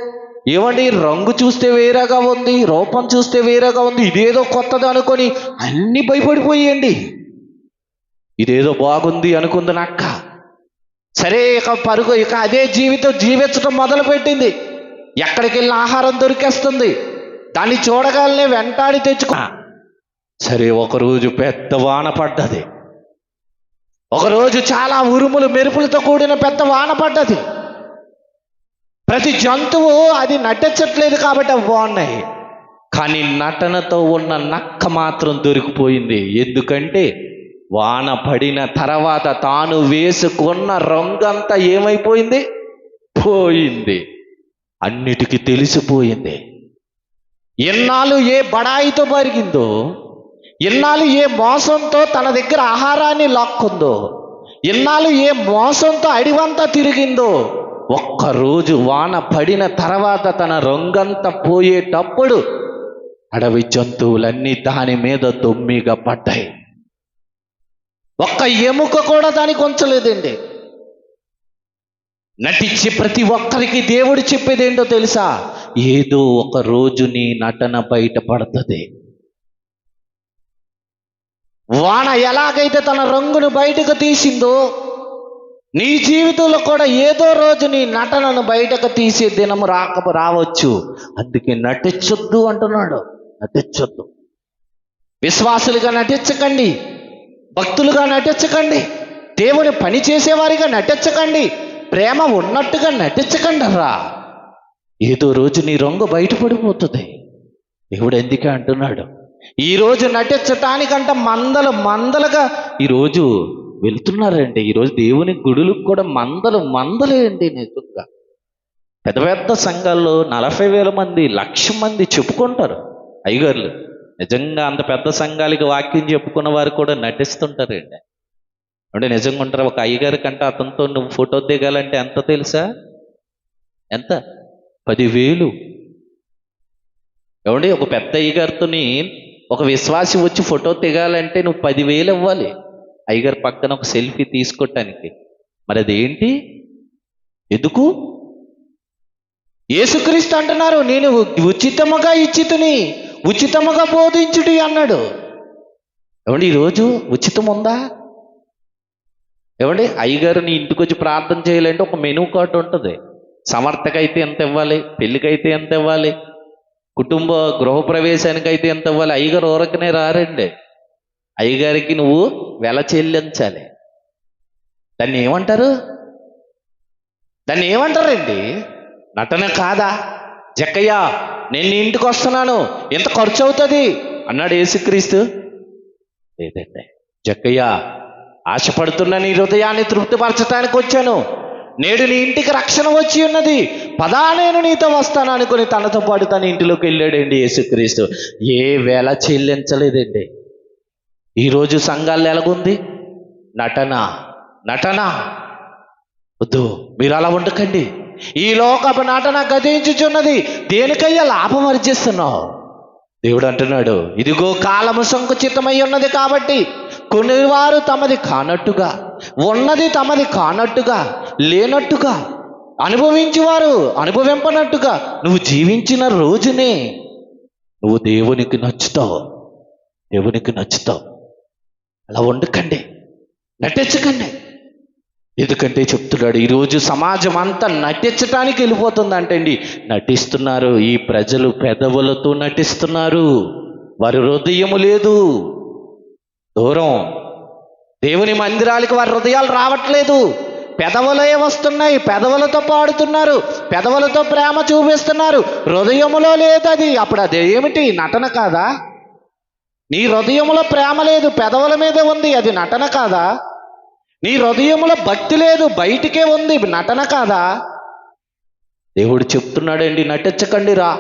ఏమండి రంగు చూస్తే వేరేగా ఉంది, రూపం చూస్తే వేరేగా ఉంది, ఇదేదో కొత్తది అనుకొని అన్నీ భయపడిపోయండి. ఇదేదో బాగుంది అనుకుంది నక్క. సరే ఇక అదే జీవించడం మొదలుపెట్టింది. ఎక్కడికి వెళ్ళిన ఆహారం దొరికేస్తుంది, దాన్ని చూడగానే వెంటాడి తెచ్చుకో. సరే ఒకరోజు పెద్ద వాన పడ్డది, ఒకరోజు చాలా ఉరుములు మెరుపులతో కూడిన పెద్ద వాన పడ్డది. ప్రతి జంతువు అది నటించట్లేదు కాబట్టి అవి బాగున్నాయి, కానీ నటనతో ఉన్న నక్క మాత్రం దొరికిపోయింది. ఎందుకంటే వాన పడిన తర్వాత తాను వేసుకున్న రంగంతా ఏమైపోయింది? పోయింది, అన్నిటికీ తెలిసిపోయింది. ఎన్నాళ్ళు ఏ బడాయితో పరిగిందో, ఎన్నాళ్ళు ఏ మోసంతో తన దగ్గర ఆహారాన్ని లాక్కుందో, ఎన్నాళ్ళు ఏ మోసంతో అడివంతా తిరిగిందో, ఒక్కరోజు వాన పడిన తర్వాత తన రంగంతా పోయేటప్పుడు అడవి జంతువులన్నీ దాని మీద దొమ్మిగా పడ్డాయి. ఒక్క ఎముక కూడా దానికి ఉంచలేదండి. నటించే ప్రతి ఒక్కరికి దేవుడు చెప్పేది ఏంటో తెలుసా? ఏదో ఒక రోజు నీ నటన బయటపడుతుంది. వాన ఎలాగైతే తన రంగును బయటకు తీసిందో, నీ జీవితంలో కూడా ఏదో రోజు నీ నటనను బయటకు తీసే దినము రావచ్చు. అందుకే నటించొద్దు అంటున్నాడు. నటించొద్దు. విశ్వాసులుగా నటించకండి, భక్తులుగా నటించకండి, దేవుని పని చేసేవారిగా నటించకండి, ప్రేమ ఉన్నట్టుగా నటించకండి రా. ఏదో రోజు నీ రంగు బయటపడిపోతుంది. దేవుడు ఎందుకే అంటున్నాడు, ఈరోజు నటించటానికంట మందలు మందలుగా ఈరోజు వెళ్తున్నారండి. ఈరోజు దేవుని గుడులకు కూడా మందలు మందలే అండి. నిజంగా పెద్ద పెద్ద సంఘాల్లో 40,000 మంది 1,00,000 మంది చెప్పుకుంటారు అయ్యగారులు. నిజంగా అంత పెద్ద సంఘాలకి వాక్యం చెప్పుకున్న వారు కూడా నటిస్తుంటారండి. అంటే నిజంగా ఉంటారు. ఒక అయ్యగారి కంటే అతనితో నువ్వు ఫోటో దిగాలంటే ఎంత తెలుసా? ఎంత? 10,000. ఏమండి, ఒక పెద్ద అయ్యగారితోని ఒక విశ్వాసి వచ్చి ఫోటో దిగాలంటే నువ్వు 10,000 ఇవ్వాలి అయ్యగారి పక్కన ఒక సెల్ఫీ తీసుకోవటానికి. మరి అదేంటి? ఎందుకు? యేసుక్రీస్తు అంటున్నారు, నేను ఉచితముగా ఇచ్చితిని, ఉచితముగా బోధించుడి అన్నాడు. ఏమండి, ఈరోజు ఉచితం ఉందా? ఏమండి, అయ్యగారు నీ ఇంటికి వచ్చి ప్రార్థన చేయాలంటే ఒక మెనూ కార్డు ఉంటుంది. సమర్థకైతే ఎంత ఇవ్వాలి, పెళ్ళికైతే ఎంత ఇవ్వాలి, కుటుంబ గృహప్రవేశానికి అయితే ఎంత ఇవ్వాలి. అయ్యగారు ఊరకనే రారండి. అయ్యగారికి నువ్వు వెల చెల్లించాలి. దాన్ని ఏమంటారు? దాన్ని ఏమంటారండి? నటన కాదా? జక్కయ్య, నేను నీ ఇంటికి వస్తున్నాను, ఎంత ఖర్చు అవుతుంది అన్నాడు యేసుక్రీస్తు. లేదండి, జక్కయ్య, ఆశపడుతున్న నీ హృదయాన్ని తృప్తిపరచడానికి వచ్చాను, నేడు నీ ఇంటికి రక్షణ వచ్చి ఉన్నది, పదా నేను నీతో వస్తాను అనుకుని తనతో పాటు తన ఇంటిలోకి వెళ్ళాడండి యేసుక్రీస్తు. ఏ వేళ చెల్లించలేదండి. ఈరోజు సంఘాల్లో ఎలాగుంది? నటన నటన. వద్దు, మీరు అలా ఉండకండి. ఈ లోకపు నటన గతించుచున్నది, దేనికయ్యా లాభం అర్జిస్తున్నావు? దేవుడు అంటున్నాడు, ఇదిగో కాలము సంకుచితమై ఉన్నది కాబట్టి కొన్నివారు తమది కానట్టుగా, ఉన్నది తమది కానట్టుగా, లేనట్టుగా, అనుభవించేవారు అనుభవింపనట్టుగా నువ్వు జీవించిన రోజునే నువ్వు దేవునికి నచ్చుతావు. దేవునికి నచ్చుతావు. అలా ఉండకండి, నటించకండి. ఎందుకంటే చెప్తున్నాడు, ఈరోజు సమాజం అంతా నటించటానికి వెళ్ళిపోతుందంటే అండి. నటిస్తున్నారు. ఈ ప్రజలు పెదవులతో నటిస్తున్నారు, వారి హృదయము లేదు. దూరం దేవుని మందిరాలకి వారి హృదయాలు రావట్లేదు. పెదవులే వస్తున్నాయి, పెదవులతో పాడుతున్నారు, పెదవులతో ప్రేమ చూపిస్తున్నారు, హృదయములో లేదు అది. అప్పుడు అది ఏమిటి? నటన కాదా? నీ హృదయములో ప్రేమ లేదు, పెదవుల మీదే ఉంది, అది నటన కాదా? నీ హృదయములో భక్తి లేదు, బయటికే ఉంది, నటన కాదా? దేవుడు చెప్తున్నాడండి, నటించకండి రా.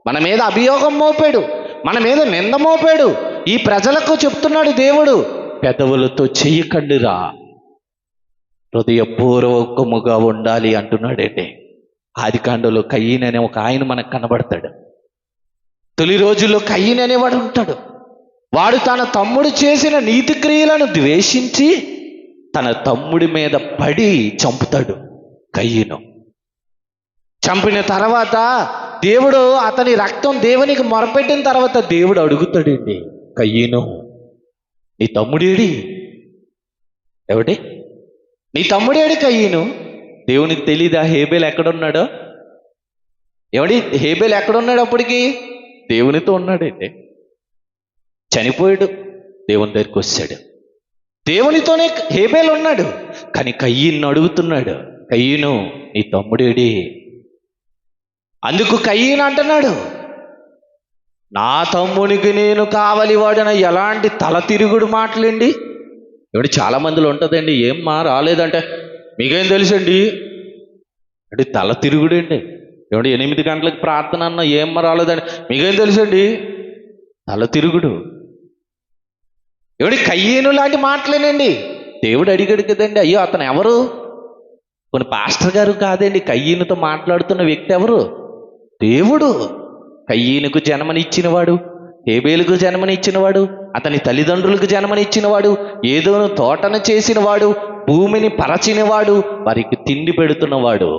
మన మీద అభియోగం మోపాడు, మన మీద నింద మోపాడు. ఈ ప్రజలకు చెప్తున్నాడు దేవుడు, పెదవులతో చెయ్యకండి రా, హృదయపూర్వకముగా ఉండాలి అంటున్నాడండి. ఆదికాండంలో కయీన్ అనే ఒక ఆయన మనకు కనబడతాడు. తొలి రోజుల్లో కయీన్ అనేవాడు ఉంటాడు. వాడు తన తమ్ముడు చేసిన నీతి క్రియలను ద్వేషించి తన తమ్ముడి మీద పడి చంపుతాడు. కయీను చంపిన తర్వాత దేవుడు అతని రక్తం దేవునికి మొరపెట్టిన తర్వాత దేవుడు అడుగుతాడండి, కయీను, నీ తమ్ముడేడి? ఎవడి? నీ తమ్ముడేడి కయీను? దేవునికి తెలీదా హేబేలు ఎక్కడున్నాడో? ఎవడి హేబేలు ఎక్కడున్నాడు? అప్పటికి దేవునితో ఉన్నాడండి. చనిపోయాడు, దేవుని దగ్గరికి వచ్చాడు. దేవునితోనే హేబేలు ఉన్నాడు. కానీ కయీను అడుగుతున్నాడు, కయీను, నీ తమ్ముడేడి? అందుకు కయీను అంటున్నాడు, నా తమ్మునికి నేను కావలి వాడిన. ఎలాంటి తల తిరుగుడు మాటలండి. ఎవడి చాలా మందిలో ఉంటుందండి, ఏం మా రాలేదంటే మీకేం తెలుసండి అంటే తల తిరుగుడండి. ఏమంటే 8 గంటలకు ప్రార్థన అన్న ఏం రాలేదండి మీకేం తెలుసండి, తల తిరుగుడు. ఎవడి కయ్యేను లాంటి మాటలేనండి. దేవుడు అడిగాడు కదండి, అయ్యో అతను ఎవరు? కొన్ని పాస్టర్ గారు కాదండి, కయ్యనుతో మాట్లాడుతున్న వ్యక్తి ఎవరు? దేవుడు. కయ్యనుకు జన్మనిచ్చినవాడు, హేబేలుకు జన్మనిచ్చినవాడు, అతని తల్లిదండ్రులకు జన్మనిచ్చినవాడు, ఏదో తోటను చేసినవాడు, భూమిని పరచినవాడు, వారికి తిండి పెడుతున్నవాడు.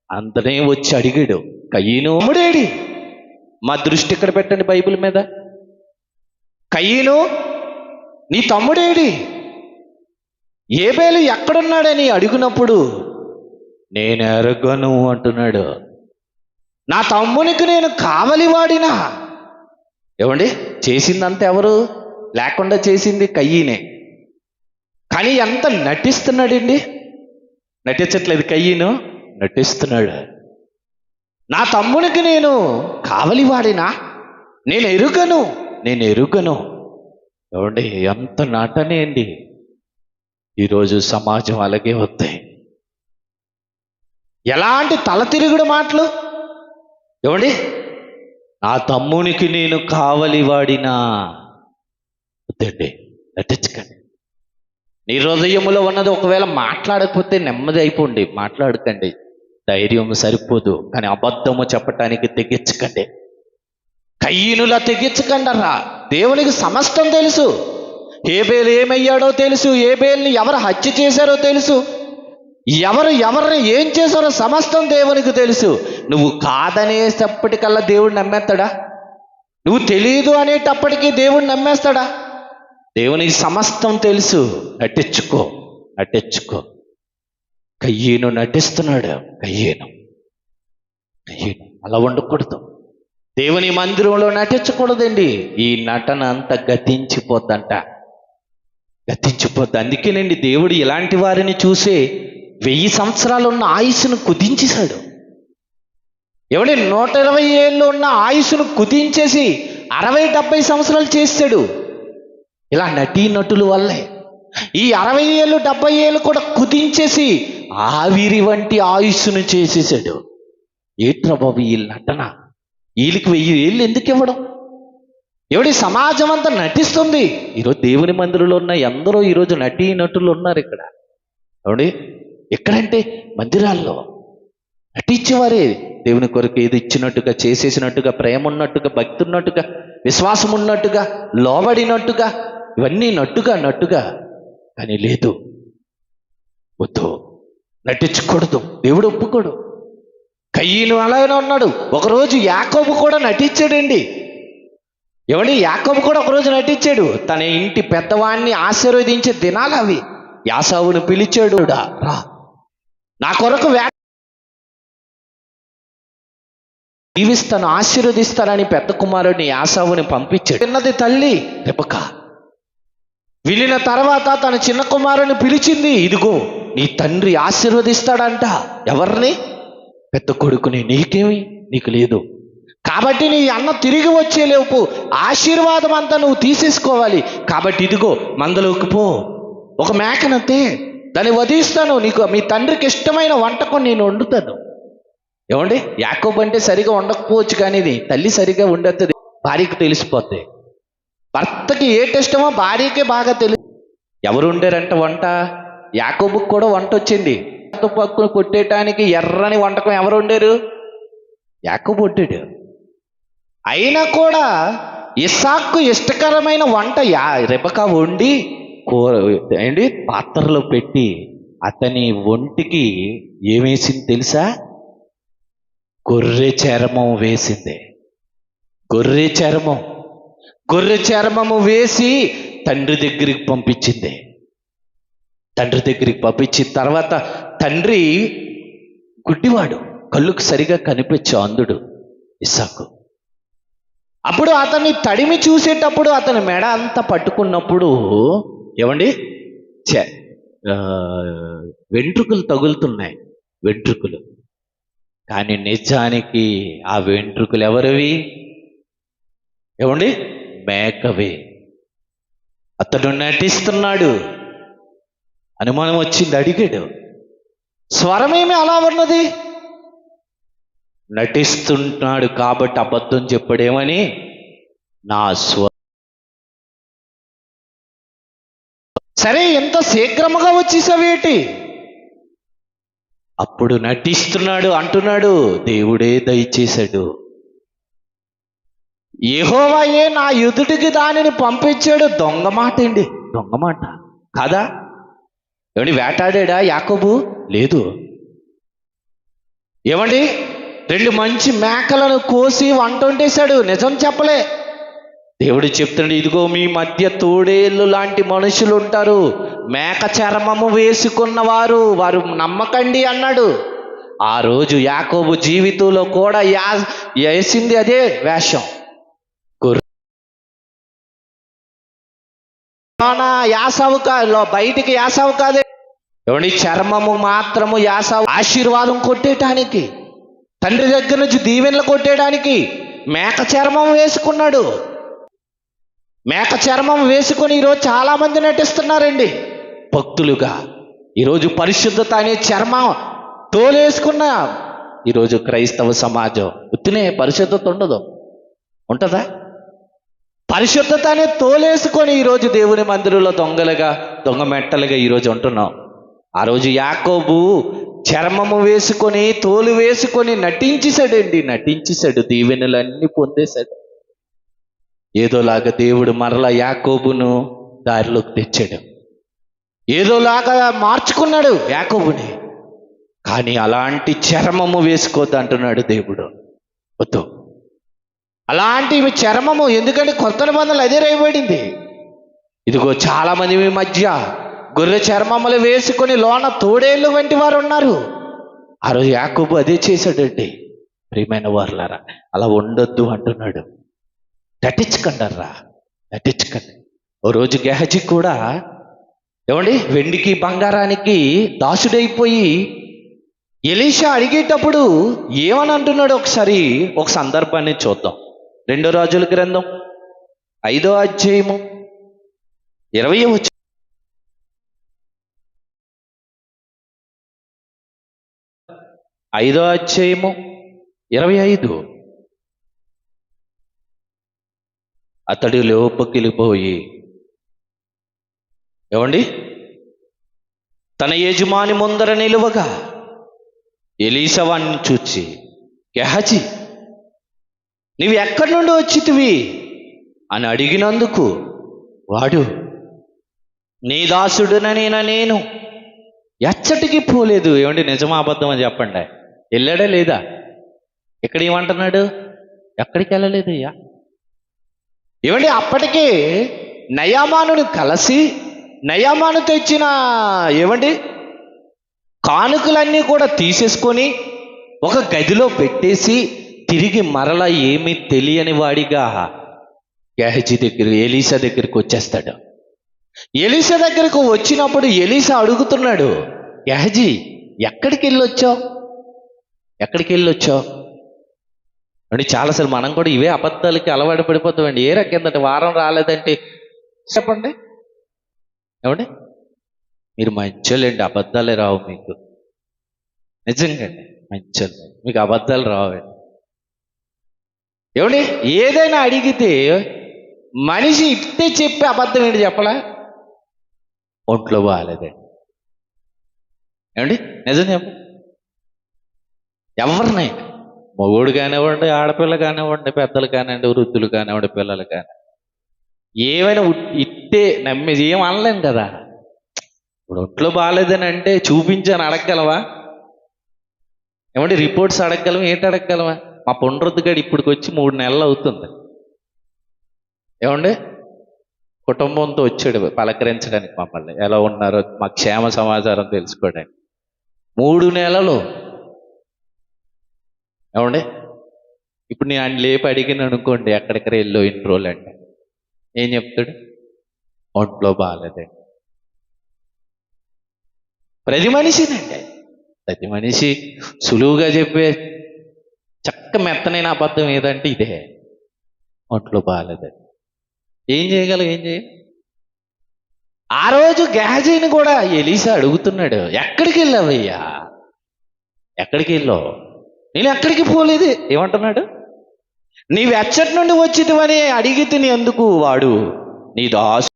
అంతనే వచ్చి అడిగాడు, కయ్యను తమ్ముడేడి? మా దృష్టి ఇక్కడ పెట్టండి బైబిల్ మీద. కయ్యను నీ తమ్ముడేడి? హేబేలు ఎక్కడున్నాడని అడిగినప్పుడు నేను ఎరగను అంటున్నాడు. నా తమ్మునికి నేను కావలి వాడినా. ఏమండి, చేసిందంతా ఎవరు? లేకుండా చేసింది కయ్యనే. కానీ ఎంత నటిస్తున్నాడండి. నటించట్లేదు కయ్యను, నటిస్తున్నాడు. నా తమ్మునికి నేను కావలి వాడినా, నేను ఎరుగను, నేను ఎరుగను. ఏమండి, ఎంత నటనే అండి. ఈరోజు సమాజం అలాగే వస్తాయి. ఎలాంటి తల తిరుగుడు మాటలు. ఏమండి, నా తమ్మునికి నేను కావలి వాడినా. వద్దండి, నటించకండి. నీ హృదయములో ఉన్నది ఒకవేళ మాట్లాడకపోతే నెమ్మది అయిపోండి, మాట్లాడకండి. ధైర్యం సరిపోదు, కానీ అబద్ధము చెప్పటానికి తెగించకండి. కయ్యనులా తెగించకండరా. దేవునికి సమస్తం తెలుసు. హేబేలు ఏమయ్యాడో తెలుసు, హేబేలుని ఎవరు హత్య చేశారో తెలుసు, ఎవరిని ఏం చేశారో సమస్తం దేవునికి తెలుసు. నువ్వు కాదనేటప్పటికల్లా దేవుడు నమ్మేస్తాడా? నువ్వు తెలియదు అనేటప్పటికీ దేవుడు నమ్మేస్తాడా? దేవునికి సమస్తం తెలుసు. నటించుకో. కయ్యను నటిస్తున్నాడు. కయ్యను అలా ఉండకూడదు. దేవుని మందిరంలో నటించకూడదండి. ఈ నటన అంతా గతించిపోద్ది. అందుకేనండి దేవుడు ఇలాంటి వారిని చూసే 1000 సంవత్సరాలు ఉన్న ఆయుస్సును కుదించేశాడు. 120 ఏళ్ళు ఉన్న ఆయుస్సును కుదించేసి 60-70 సంవత్సరాలు చేశాడు. ఇలా నటీనటుల వల్లే ఈ 60 ఏళ్ళు 70 ఏళ్ళు కూడా కుదించేసి ఆవిరి వంటి ఆయుస్సును చేసేసాడు. ఏట్రా బాబు ఈ నటన? వీళ్ళకి 1000 ఏళ్ళు ఎందుకు ఇవ్వడం? సమాజం అంతా నటిస్తుంది. ఈరోజు దేవుని మందిరంలో ఉన్న ఎందరో ఈరోజు నటులు ఉన్నారు ఇక్కడ. ఎక్కడంటే మందిరాల్లో నటించేవారే. దేవుని కొరకు ఏది ఇచ్చినట్టుగా, చేసేసినట్టుగా, ప్రేమ ఉన్నట్టుగా, భక్తి ఉన్నట్టుగా, విశ్వాసం ఉన్నట్టుగా, లోబడినట్టుగా, ఇవన్నీ నట్టుగా. కానీ లేదు, వద్దు, నటించకూడదు. దేవుడు ఒప్పుకోడు. కయ్యను అలాగే ఉన్నాడు. ఒకరోజు యాకోబు కూడా నటించాడండి. యాకోబు కూడా ఒకరోజు నటించాడు. తన ఇంటి పెద్దవాడిని ఆశీర్వదించే దినాలు అవి. యాసావును పిలిచాడు, రా నా కొరకు జీవిస్తాను, ఆశీర్వదిస్తానని పెద్ద కుమారుడిని యాసావుని పంపించాడు. చిన్నది తల్లి రెబెకా. వెళ్ళిన తర్వాత తన చిన్న కుమారుని పిలిచింది, ఇదిగో నీ తండ్రి ఆశీర్వదిస్తాడంట. ఎవరిని? పెద్ద కొడుకుని. నీకేమి? నీకు లేదు కాబట్టి నీ అన్న తిరిగి వచ్చేలేపు ఆశీర్వాదం అంతా నువ్వు తీసేసుకోవాలి. కాబట్టి ఇదిగో మందలోకి పో, ఒక మేకనంతే, దాన్ని వధిస్తాను, నీకు మీ తండ్రికి ఇష్టమైన వంటకం నేను వండుతాను. యాకోబు అంటే సరిగా వండకపోవచ్చు, కానీ ఇది తల్లి సరిగా వండుతుంది. భార్యకు తెలిసిపోద్ది. భర్తకి ఏటి ఇష్టమో భార్యకే బాగా తెలుసు. ఎవరు వండారంట వంట? యాకోబుకి కూడా వంట వచ్చింది. పక్కన కొట్టేయటానికి ఎర్రని వంటకం ఎవరు వండారు? యాకోబు వండాడు. అయినా కూడా ఇస్సాకు ఇష్టకరమైన వంట రెబెకా వండి పాత్రలో పెట్టి అతని ఒంటికి ఏమేసింది తెలుసా? గొర్రె చర్మం వేసింది. గొర్రె చర్మము వేసి తండ్రి దగ్గరికి పంపించింది. పంపించిన తర్వాత తండ్రి గుడ్డివాడు, కళ్ళుకు సరిగా కనిపించే అందుడు ఇస్సాకు. అప్పుడు అతన్ని తడిమి చూసేటప్పుడు అతని మెడ అంతా పట్టుకున్నప్పుడు వెంట్రుకలు తగులుతున్నాయి. వెంట్రుకలు. కానీ నిజానికి ఆ వెంట్రుకలు ఎవరివి? మేకవే. అతడు నటిస్తున్నాడు. అనుమానం వచ్చింది, అడిగాడు. స్వరమేమి అలా ఉన్నది? నటిస్తున్నాడు కాబట్టి అబద్ధం చెప్పడేమని నా సరే, ఎంత శీఘ్రముగా వచ్చేసావేటి? అప్పుడు నటిస్తున్నాడు అంటున్నాడు, దేవుడే దయచేశాడు. యెహోవాయే నా ఎదుటికి దానిని పంపించాడు. దొంగ మాట అండి, దొంగ మాట కాదా? వేటాడా యాకోబు? లేదు. 2 మంచి మేకలను కోసి వంట వండేశాడు. నిజం చెప్పలే. దేవుడు చెప్తున్నాడు, ఇదిగో మీ మధ్య తోడేళ్ళు లాంటి మనుషులు ఉంటారు, మేక చర్మము వేసుకున్నవారు, వారు నమ్మకండి అన్నాడు. ఆ రోజు యాకోబు జీవితంలో కూడా వేసింది అదే వేషం. యాసావు బయటికి యాసావు కాదే. చర్మము మాత్రము యాసావు ఆశీర్వాదం కొట్టేయటానికి, తండ్రి దగ్గర నుంచి దీవెనలు కొట్టేయడానికి మేక చర్మం వేసుకున్నాడు. మేక చర్మం వేసుకొని ఈరోజు చాలా మంది నటిస్తున్నారండి భక్తులుగా. ఈరోజు పరిశుద్ధత అనే చర్మం తోలేసుకున్న ఈరోజు క్రైస్తవ సమాజం ఉత్తినే పరిశుద్ధత ఉండదు, ఉంటుందా? పరిశుద్ధత అనే తోలేసుకొని ఈరోజు దేవుని మందిరంలో దొంగలుగా దొంగ మెట్టలుగా ఈరోజు ఉంటున్నాం. ఆ రోజు యాకోబు చర్మము వేసుకొని తోలు వేసుకొని నటించేశాడు, దీవెనలన్నీ పొందేశాడు. ఏదోలాగా దేవుడు మరలా యాకోబును దారిలోకి తెచ్చాడు, ఏదోలాగా మార్చుకున్నాడు యాకోబుని. కానీ అలాంటి చర్మము వేసుకోవద్దు అంటున్నాడు దేవుడు. వద్దు అలాంటి చర్మము, ఎందుకంటే కొత్త నిబంధనలు అదే రాయబడింది. ఇదిగో చాలా మంది మీ మధ్య గొర్రె చర్మములు వేసుకొని లోన తోడేళ్ళు వంటి వారు ఉన్నారు. ఆ రోజు యాకోబు అదే చేశాడండి. ప్రియమైన వారులారా, అలా ఉండొద్దు అంటున్నాడు. నటించకండి. ఓ రోజు గెహజీ కూడా ఏమండి వెండికి బంగారానికి దాసుడైపోయి ఎలీషా అడిగేటప్పుడు ఏమని అంటున్నాడు ఒకసారి ఒక సందర్భాన్ని చూద్దాం. 2 రాజుల గ్రంథం 5వ అధ్యాయము 20వ వచనం. 5వ అధ్యాయము 25. అతడు లోపకెళ్ళిపోయి ఏమండి తన యజమాని ముందర నిలువగా ఎలీషా వాణ్ణి చూచి, గెహజీ నీవు ఎక్కడి నుండి వచ్చితివి అని అడిగినందుకు వాడు, నీ దాసుడునైన నేను ఎచ్చటికి పోలేదు. ఏమండి నిజమా అబద్ధం అని చెప్పండి. వెళ్ళాడా లేదా? ఇక్కడ ఏమంటున్నాడు? ఎక్కడికి వెళ్ళలేదయ్యా. ఏమండి అప్పటికే నయామానుని కలిసి నయామాను తెచ్చిన ఏమండి కానుకలన్నీ కూడా తీసేసుకొని ఒక గదిలో పెట్టేసి తిరిగి మరలా ఏమీ తెలియని వాడిగా గెహజీ ఎలీషా దగ్గరికి వచ్చేస్తాడు. ఎలీషా దగ్గరకు వచ్చినప్పుడు ఎలీషా అడుగుతున్నాడు, గెహజీ ఎక్కడికి వెళ్ళొచ్చావు అంటే చాలాసార్లు మనం కూడా ఇవే అబద్ధాలకి అలవాటు పడిపోతామండి. ఏ రకందంటే వారం రాలేదంటే చెప్పండి. ఏమండి మీరు మంచోళ్ళండి, అబద్ధాలే రావు మీకు. నిజంగా మంచోళ్ళు, మీకు అబద్ధాలు రావండి. ఏమండి ఏదైనా అడిగితే మనిషి ఇట్టే చెప్పి అబద్ధం ఏంటి చెప్పలా? ఒంట్లో బాగాలేదండి. ఏమండి నిజం చెప్ప, ఎవరినైనా మగోడు కానివ్వండి, ఆడపిల్ల కానివ్వండి, పెద్దలు కానివ్వండి, వృద్ధులు కానివ్వండి, పిల్లలు కానివ్వండి, ఏమైనా ఇట్టే నమ్మేసి ఏం అనలేం కదా. ఇప్పుడు ఒంట్లో బాగాలేదని అంటే చూపించాను అడగగలవా? ఏమంటే రిపోర్ట్స్ అడగగలవా? ఏంటి అడగగలవా? మా పునరుద్ధగాడు ఇప్పటికి వచ్చి 3 నెలలు అవుతుంది. ఏమండి కుటుంబంతో వచ్చాడు పలకరించడానికి మమ్మల్ని, ఎలా ఉన్నారో మా క్షేమ సమాచారం తెలుసుకోవడానికి. 3 నెలలు. ఏమండి ఇప్పుడు నేను ఆయన లేపి అడిగిన అనుకోండి ఎక్కడెక్కడ వెళ్ళో ఇన్ని రోజులు అంటే ఏం చెప్తాడు? ఒంట్లో బాగాలేదండి. ప్రతి మనిషి సులువుగా చెప్పే చక్క మెత్తనైన అబద్ధం ఏదంటే ఇదే, ఒంట్లో బాగాలేదండి. ఏం చేయగలం? ఆ రోజు గెహజీని కూడా ఎలీషా అడుగుతున్నాడు, ఎక్కడికి వెళ్ళావయ్యా? ఎక్కడికి వెళ్ళావు? నేను ఎక్కడికి పోలేదు. ఏమంటున్నాడు? నీవు ఎచ్చటి నుండి వచ్చితివని అడిగితే నీ ఎందుకు? వాడు నీ దాసు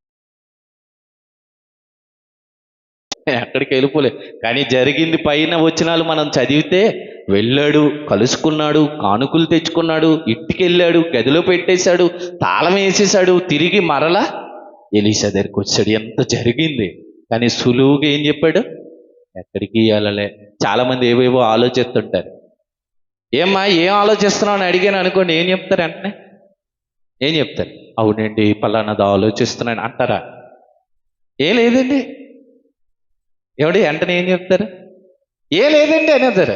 ఎక్కడికి వెళ్ళిపోలే. కానీ జరిగింది పైన వచనాలు మనం చదివితే, వెళ్ళాడు, కలుసుకున్నాడు, కానుకలు తెచ్చుకున్నాడు, ఇంటికెళ్ళాడు, గదిలో పెట్టేశాడు, తాళం వేసేశాడు, తిరిగి మరలా ఎలీషా దగ్గరికి వచ్చాడు. ఎంత జరిగింది. కానీ సులువుగా ఏం చెప్పాడు? ఎక్కడికి వెళ్ళలే. చాలా మంది ఏవేవో ఆలోచిస్తుంటారు. ఏమ్మా ఏం ఆలోచిస్తున్నావు అని అడిగాను అనుకోండి, ఏం చెప్తారు? వెంటనే ఏం చెప్తారు? అవునండి పలానాది ఆలోచిస్తున్నాను అంటారా? ఏం లేదండి. ఏమిటి వెంటనే ఏం చెప్తారు? ఏ లేదండి అనేస్తారు.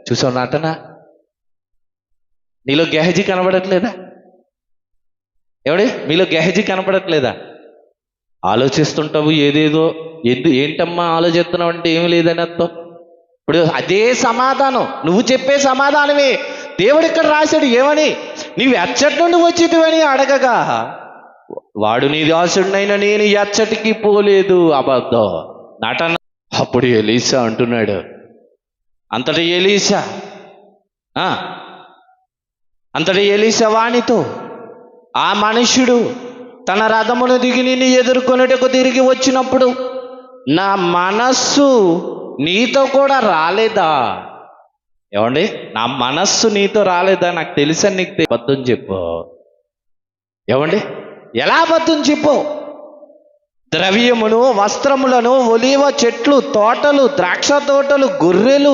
చూసావు నటన? నీలో గెహజీ కనబడట్లేదా? ఏమిటి మీలో గెహజీ కనబడట్లేదా? ఆలోచిస్తుంటావు ఏదేదో. ఏంటమ్మా ఆలోచిస్తున్నావు అంటే ఏమి లేదని అర్థం. ఇప్పుడు అదే సమాధానం, నువ్వు చెప్పే సమాధానమే దేవుడు ఇక్కడ రాశాడు. ఏమని? నీవు ఎచ్చటి నుండి వచ్చితివని అడగగా వాడు నీ దాసుడినైనా నేను ఎచ్చటికి పోలేదు. అబద్ధం, నటన. అప్పుడు ఎలీషా అంటున్నాడు, అంతటి ఎలీషా వానితో, ఆ మనుష్యుడు తన రథమును దిగి నిన్ను ఎదుర్కొనుటకు తిరిగి వచ్చినప్పుడు నా మనస్సు నీతో కూడా రాలేదా? ఏమండి, నా మనస్సు నీతో రాలేదా? నాకు తెలుసని నీకు అబద్ధం చెప్పు. ఏమండి, ఎలా అబద్ధం చెప్పు? ద్రవ్యమును, వస్త్రములను, ఒలీవ చెట్లు, తోటలు, ద్రాక్ష తోటలు, గొర్రెలు,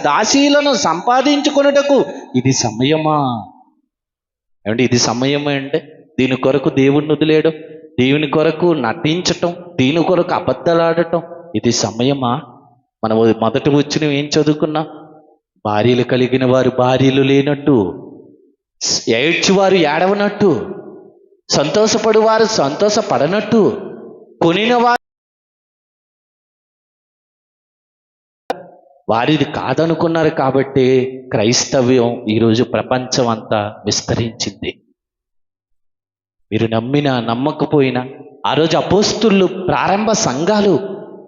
దాసీలను సంపాదించుకొనుటకు ఇది సమయమా? ఏమండి, ఇది సమయమా అంటే దీని కొరకు దేవుణ్ణి వదిలేయడం, దేవుని కొరకు నటించటం, దీని కొరకు అబద్ధాలాడటం ఇది సమయమా? మనం మొదట వచ్చిన ఏం చదువుకున్నాం? భార్యలు కలిగిన వారు భార్యలు లేనట్టు, ఏడ్చివారు ఏడవనట్టు, సంతోషపడువారు సంతోషపడనట్టు, కొనిన వారిది కాదనుకున్నారు. కాబట్టి క్రైస్తవ్యం ఈరోజు ప్రపంచం అంతా విస్తరించింది. మీరు నమ్మినా నమ్మకపోయినా ఆ రోజు అపోస్తులు, ప్రారంభ సంఘాలు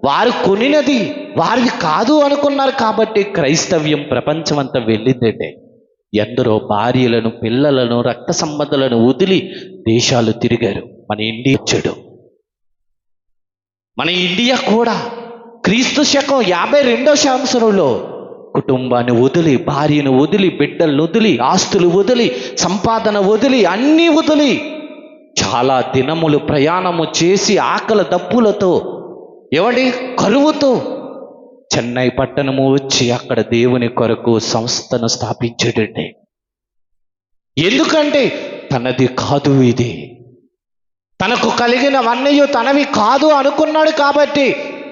వారు కొనినది వారిది కాదు అనుకున్నారు. కాబట్టి క్రైస్తవ్యం ప్రపంచం అంతా వెళ్ళిందంటే ఎందరో భార్యలను, పిల్లలను, రక్త సంబంధాలను వదిలి దేశాలు తిరిగారు. మన ఇండియా వచ్చాడు. మన ఇండియా కూడా క్రీస్తు శకం 52వ సంవత్సరంలో కుటుంబాన్ని వదిలి, భార్యను వదిలి, బిడ్డలను వదిలి, ఆస్తులు వదిలి, సంపాదన వదిలి, అన్నీ వదిలి చాలా దినములు ప్రయాణము చేసి ఆకలి దప్పులతో, ఏమండి, కరువుతో చెన్నై పట్టణము వచ్చి అక్కడ దేవుని కొరకు సంస్థను స్థాపించాడండి. ఎందుకంటే తనది కాదు ఇది, తనకు కలిగినవన్నీ తనవి కాదు అనుకున్నాడు. కాబట్టి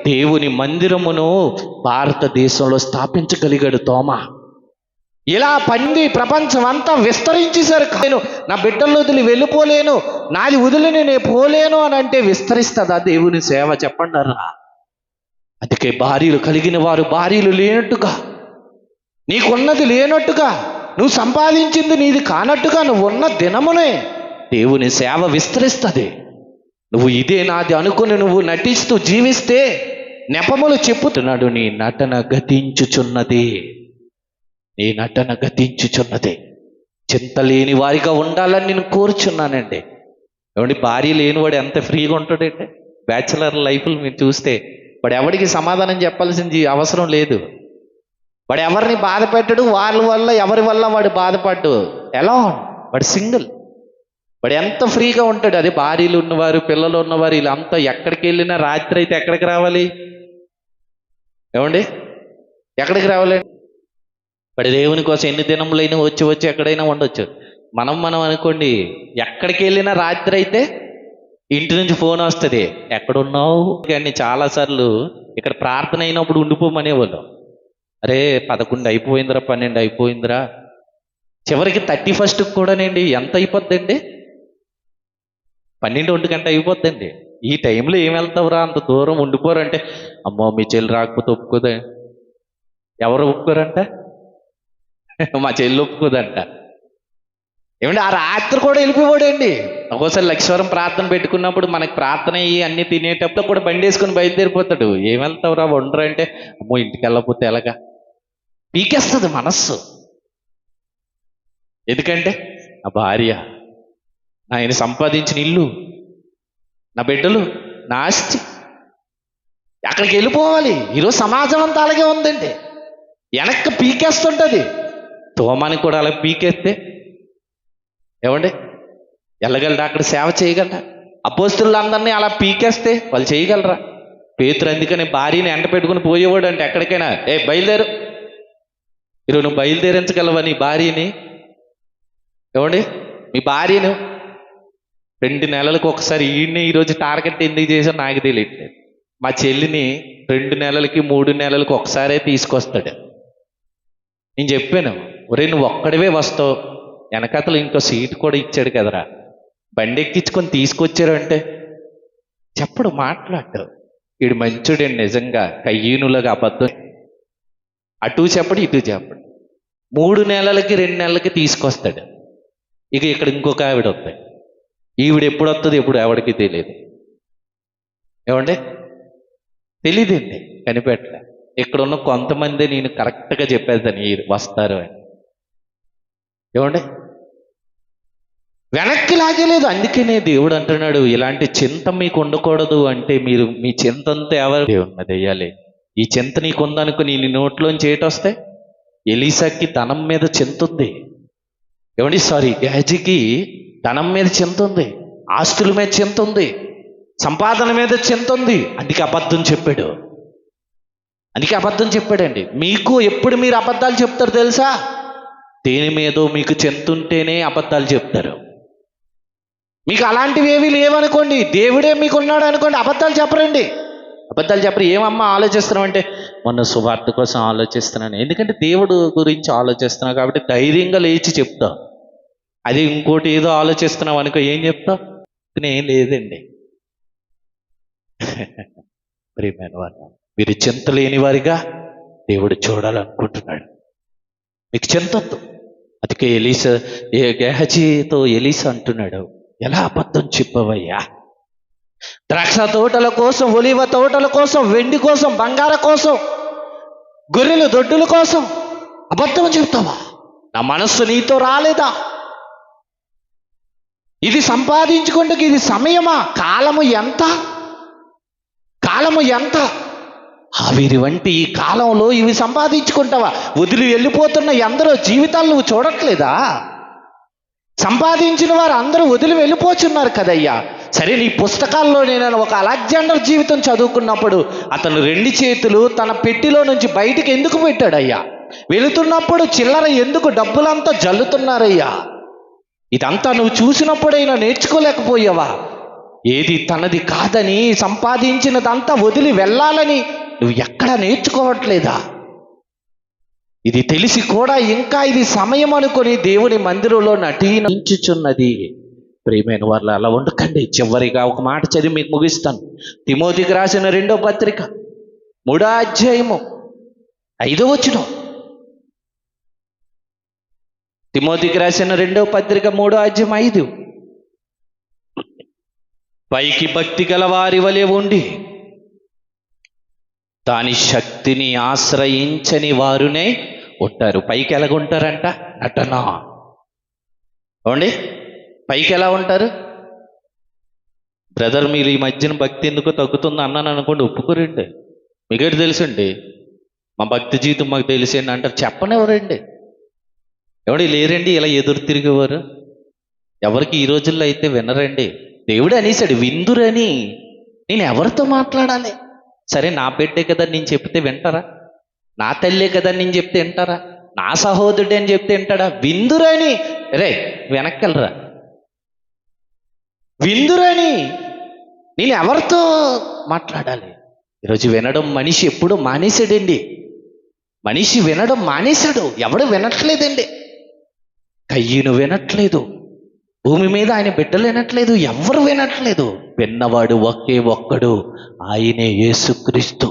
దేవుని మందిరమును భారతదేశంలో స్థాపించగలిగాడు తోమా. ఇలా ప్రపంచం అంతా విస్తరించేశారు. నేను నా బిడ్డలను వదిలి వెళ్ళిపోలేను, నాది వదిలి నేను పోలేను అని అంటే విస్తరిస్తుందా దేవుని సేవ? చెప్పండి రా. అందుకే భార్యలు కలిగిన వారు భార్యలు లేనట్టుగా, నీకున్నది లేనట్టుగా, నువ్వు సంపాదించింది నీది కానట్టుగా నువ్వు ఉన్న దినమునే దేవుని సేవ విస్తరిస్తుంది. నువ్వు ఇదే నాది అనుకుని నువ్వు నటిస్తూ జీవిస్తే నెపములు చెప్పుతున్నాడు. నీ నటన గతించుచున్నది, నీ నటన గతించుచున్నది. చింత లేని వారిగా ఉండాలని నేను కోరుచున్నానండి. ఏమండి, భార్య లేనివాడు ఎంత ఫ్రీగా ఉంటాడంటే, బ్యాచిలర్ లైఫ్లు మీరు చూస్తే వాడు ఎవరికి సమాధానం చెప్పాల్సింది అవసరం లేదు. వాడు ఎవరిని బాధ పెట్టడు, వాళ్ళ వల్ల ఎవరి వల్ల వాడు బాధపడ్డు. ఎలా వాడు సింగిల్, వాడు ఎంత ఫ్రీగా ఉంటాడు. అదే భార్యలు ఉన్నవారు, పిల్లలు ఉన్నవారు, వీళ్ళంతా ఎక్కడికి వెళ్ళినా రాత్రి అయితే ఎక్కడికి రావాలి? ఏమండి, ఎక్కడికి రావాలి? వాడి దేవుని కోసం ఎన్ని దినములైనా వచ్చి ఎక్కడైనా ఉండొచ్చు. మనం అనుకోండి, ఎక్కడికి వెళ్ళినా రాత్రి అయితే ఇంటి నుంచి ఫోన్ వస్తుంది, ఎక్కడున్నావు కానీ. చాలాసార్లు ఇక్కడ ప్రార్థన అయినప్పుడు ఉండిపోమనేవాళ్ళు. అరే 11 అయిపోయిందిరా, 12 అయిపోయిందిరా. చివరికి 31st కూడానండి ఎంత అయిపోద్దండి? 12-1 గంట అయిపోద్దండి. ఈ టైంలో ఏం వెళ్తావురా, అంత దూరం ఉండిపోరంటే, అమ్మో మీ చెల్లి రాకపోతే ఒప్పుకోదా. ఎవరు ఒప్పుకోరంట? మా చెల్లి ఒప్పుకోదంట. ఏమంటే ఆ రాత్రి కూడా వెళ్ళిపోయాడండి. ఒక్కోసారి లక్ష్వరం ప్రార్థన పెట్టుకున్నప్పుడు మనకి ప్రార్థన అయ్యి అన్ని తినేటప్పుడు కూడా బండి వేసుకొని బయలుదేరిపోతాడు. ఏం వెళ్తావురా వండరు అంటే, అమ్మో ఇంటికి వెళ్ళకపోతే ఎలాగా పీకేస్తుంది మనస్సు. ఎందుకంటే నా భార్య, ఆయన సంపాదించిన ఇల్లు, నా బిడ్డలు, నా ఆస్తి, అక్కడికి వెళ్ళిపోవాలి. ఈరోజు సమాజం అంతా అలాగే ఉందండి, వెనక్కి పీకేస్తుంటుంది. తోమాని కూడా అలా పీకేస్తే ఏమండి వెళ్ళగలరా? అక్కడ సేవ చేయగలరా? అపోస్తులందరినీ అలా పీకేస్తే వాళ్ళు చేయగలరా? పేతురు అందుకని భార్యని ఎంట పెట్టుకుని పోయేవాడు అంటే ఎక్కడికైనా, బయలుదేరు, ఈరోజు నువ్వు బయలుదేరించగలవా నీ భార్యని? ఏమండి, మీ భార్యను 2 నెలలకు ఒకసారి ఈరోజు టార్గెట్ ఎందుకు చేశావు నాకు తెలియట్లేదు. మా చెల్లిని 2 నెలలకి 3 నెలలకు ఒకసారే తీసుకొస్తాడు. నేను చెప్పాను, ఒరే నువ్వు ఒక్కడివే వస్తావు, వెనకతలు ఇంకో సీటు కూడా ఇచ్చాడు కదరా, బండి ఎక్కించుకొని తీసుకొచ్చారు అంటే చెప్పడు, మాట్లాడు. వీడు మంచుడండి నిజంగా, కయ్యూనులాగా అబద్ధం. అటు చెప్పడు ఇటు చెప్పడు. 3 నెలలకి 2 నెలలకి తీసుకొస్తాడు. ఇక ఇక్కడ ఇంకొక ఆవిడ వస్తాయి, ఈవిడ ఎప్పుడు వస్తుంది ఎప్పుడు ఎవరికి తెలియదు. ఏమండి తెలియదండి, కనిపెట్టలే. ఇక్కడ ఉన్న కొంతమంది నేను కరెక్ట్గా చెప్పేద్దాను ఈ వస్తారు అని. ఏమండి వెనక్కి లాగలేదు. అందుకనే దేవుడు అంటున్నాడు, ఇలాంటి చింత మీకు ఉండకూడదు అంటే మీరు మీ చింత అంతా ఎవరు దేవుని దెయ్యాలి. ఈ చింత నీకు ఉందనుకో, నీ నోట్లోంచి ఏటొస్తే. ఎలీసాకి ధనం మీద చింత ఉంది. ఏమండి గేహజీకి ధనం మీద చింత ఉంది, ఆస్తుల మీద చింత ఉంది, సంపాదన మీద చింత ఉంది. అందుకే అబద్ధం చెప్పాడు. చెప్పాడండి. మీకు ఎప్పుడు మీరు అబద్ధాలు చెప్తారు తెలుసా? దేని మీదో మీకు చింత ఉంటేనే అబద్ధాలు చెప్తారు. మీకు అలాంటివి ఏవి లేవనుకోండి, దేవుడే మీకు ఉన్నాడు అనుకోండి, అబద్ధాలు చెప్పరండి. అబద్ధాలు చెప్పరు. ఏమమ్మా ఆలోచిస్తున్నావు అంటే, మొన్న సువార్త కోసం ఆలోచిస్తున్నాను. ఎందుకంటే దేవుడు గురించి ఆలోచిస్తున్నావు కాబట్టి ధైర్యంగా లేచి చెప్తావు. అది ఇంకోటి ఏదో ఆలోచిస్తున్నావు అనుకో, ఏం చెప్తావు? ఏం లేదండి. ప్రియమైన వారు, మీరు చింత లేని వారిగా దేవుడు చూడాలనుకుంటున్నాడు. మీకు చింతొద్దు. అందుకే గేహజీతో ఎలీసా అంటున్నాడు, ఎలా అబద్ధం చెప్పవయ్యా? ద్రాక్ష తోటల కోసం, ఒలివ తోటల కోసం, వెండి కోసం, బంగారం కోసం, గొర్రెలు దొడ్డుల కోసం అబద్ధం చెప్తావా? నా మనస్సు నీతో రాలేదా? ఇది సంపాదించుకుంటూ ఇది సమయమా? కాలము ఎంత? ఆవిరి వంటి ఈ కాలంలో ఇవి సంపాదించుకుంటావా? వదిలి వెళ్ళిపోతున్న ఎందరో జీవితాలు నువ్వు చూడట్లేదా? సంపాదించిన వారు అందరూ వదిలి వెళ్ళిపోతున్నారు కదయ్యా. సరే, నీ పుస్తకాల్లో నేను ఒక అలెగ్జాండర్ జీవితం చదువుకున్నప్పుడు అతను 2 చేతులు తన పెట్టిలో నుంచి బయటికి ఎందుకు పెట్టాడయ్యా? వెళుతున్నప్పుడు చిల్లర ఎందుకు డబ్బులంతా జల్లుతున్నారయ్యా? ఇదంతా నువ్వు చూసినప్పుడైనా నేర్చుకోలేకపోయావా? ఏది తనది కాదని సంపాదించినదంతా వదిలి వెళ్ళాలని నువ్వు ఎక్కడా నేర్చుకోవట్లేదా? ఇది తెలిసి కూడా ఇంకా ఇది సమయం అనుకొని దేవుని మందిరంలో నటించుచున్నది. ప్రియమైన వారు, అలా ఉండకండి. చివరిగా ఒక మాట చదివి మీకు ముగిస్తాను. తిమోతికి రాసిన 2వ పత్రిక 3వ అధ్యాయము 5వ వచనం. తిమోతికి రాసిన 2వ పత్రిక 3వ అధ్యాయం 5. పైకి భక్తి గల వారి వలె ఉండి దాని శక్తిని ఆశ్రయించని వారునే ఉంటారు. పైకి ఎలాగుంటారంట? నటన. అవునండి, పైకి ఎలా ఉంటారు? బ్రదర్, మీరు ఈ మధ్యన భక్తి ఎందుకు తగ్గుతుంది అన్నాను అనుకోండి, ఒప్పుకోరండి. మీకేటి తెలుసండి, మా భక్తి జీవితం మాకు తెలిసేయండి అంటారు. చెప్పనివ్వరండి. ఎవడు లేరండి ఇలా ఎదురు తిరిగేవారు. ఎవరికి ఈ రోజుల్లో అయితే వినరండి. దేవుడు అనేసాడు విందురని. నేను ఎవరితో మాట్లాడాలి? సరే, నా బిడ్డే కదా నేను చెప్తే వింటారా? నా తల్లే కదా నేను చెప్తే వింటారా? నా సహోదరుడే అని చెప్తే వింటాడా? విందురని. రే వెనక్కెళ్ళరా. విందురని నేను ఎవరితో మాట్లాడాలి? ఈరోజు వినడం మనిషి ఎప్పుడు మానేశాడండి. మనిషి వినడం మానేశాడు. ఎవడు వినట్లేదండి. కయ్యను వినట్లేదు. భూమి మీద ఆయన బిడ్డలు వినట్లేదు. ఎవరు వినట్లేదు. విన్నవాడు ఒకే ఒక్కడు, ఆయనే యేసుక్రీస్తు.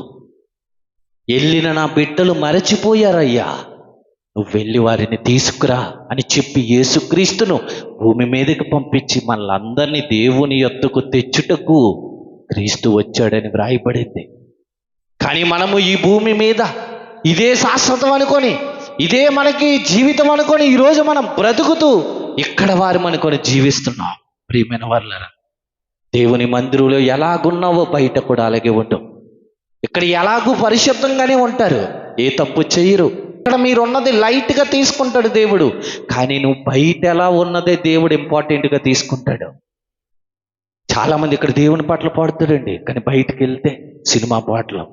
వెళ్ళిన నా బిడ్డలు మరచిపోయారయ్యా, నువ్వు వెళ్ళి వారిని తీసుకురా అని చెప్పి యేసుక్రీస్తును భూమి మీదకి పంపించి మనలందరినీ దేవుని యొద్దకు తెచ్చుటకు క్రీస్తు వచ్చాడని వ్రాయబడింది. కానీ మనము ఈ భూమి మీద ఇదే శాశ్వతం అనుకొని, ఇదే మనకి జీవితం అనుకొని ఈరోజు మనం బ్రతుకుతూ ఇక్కడ వారు అనుకొని జీవిస్తున్నాం. ప్రియమైన వారులారా, దేవుని మందిరంలో ఎలాగున్నావో బయట కూడా అలాగే ఉంటాం. ఇక్కడ ఎలాగూ పరిశుద్ధంగానే ఉంటారు, ఏ తప్పు చేయరు. ఇక్కడ మీరున్నది లైట్గా తీసుకుంటాడు దేవుడు, కానీ నువ్వు బయట ఎలా ఉన్నదే దేవుడు ఇంపార్టెంట్గా తీసుకుంటాడు. చాలామంది ఇక్కడ దేవుని పాటలు పాడుతారండి, కానీ బయటికి వెళ్తే సినిమా పాటలు.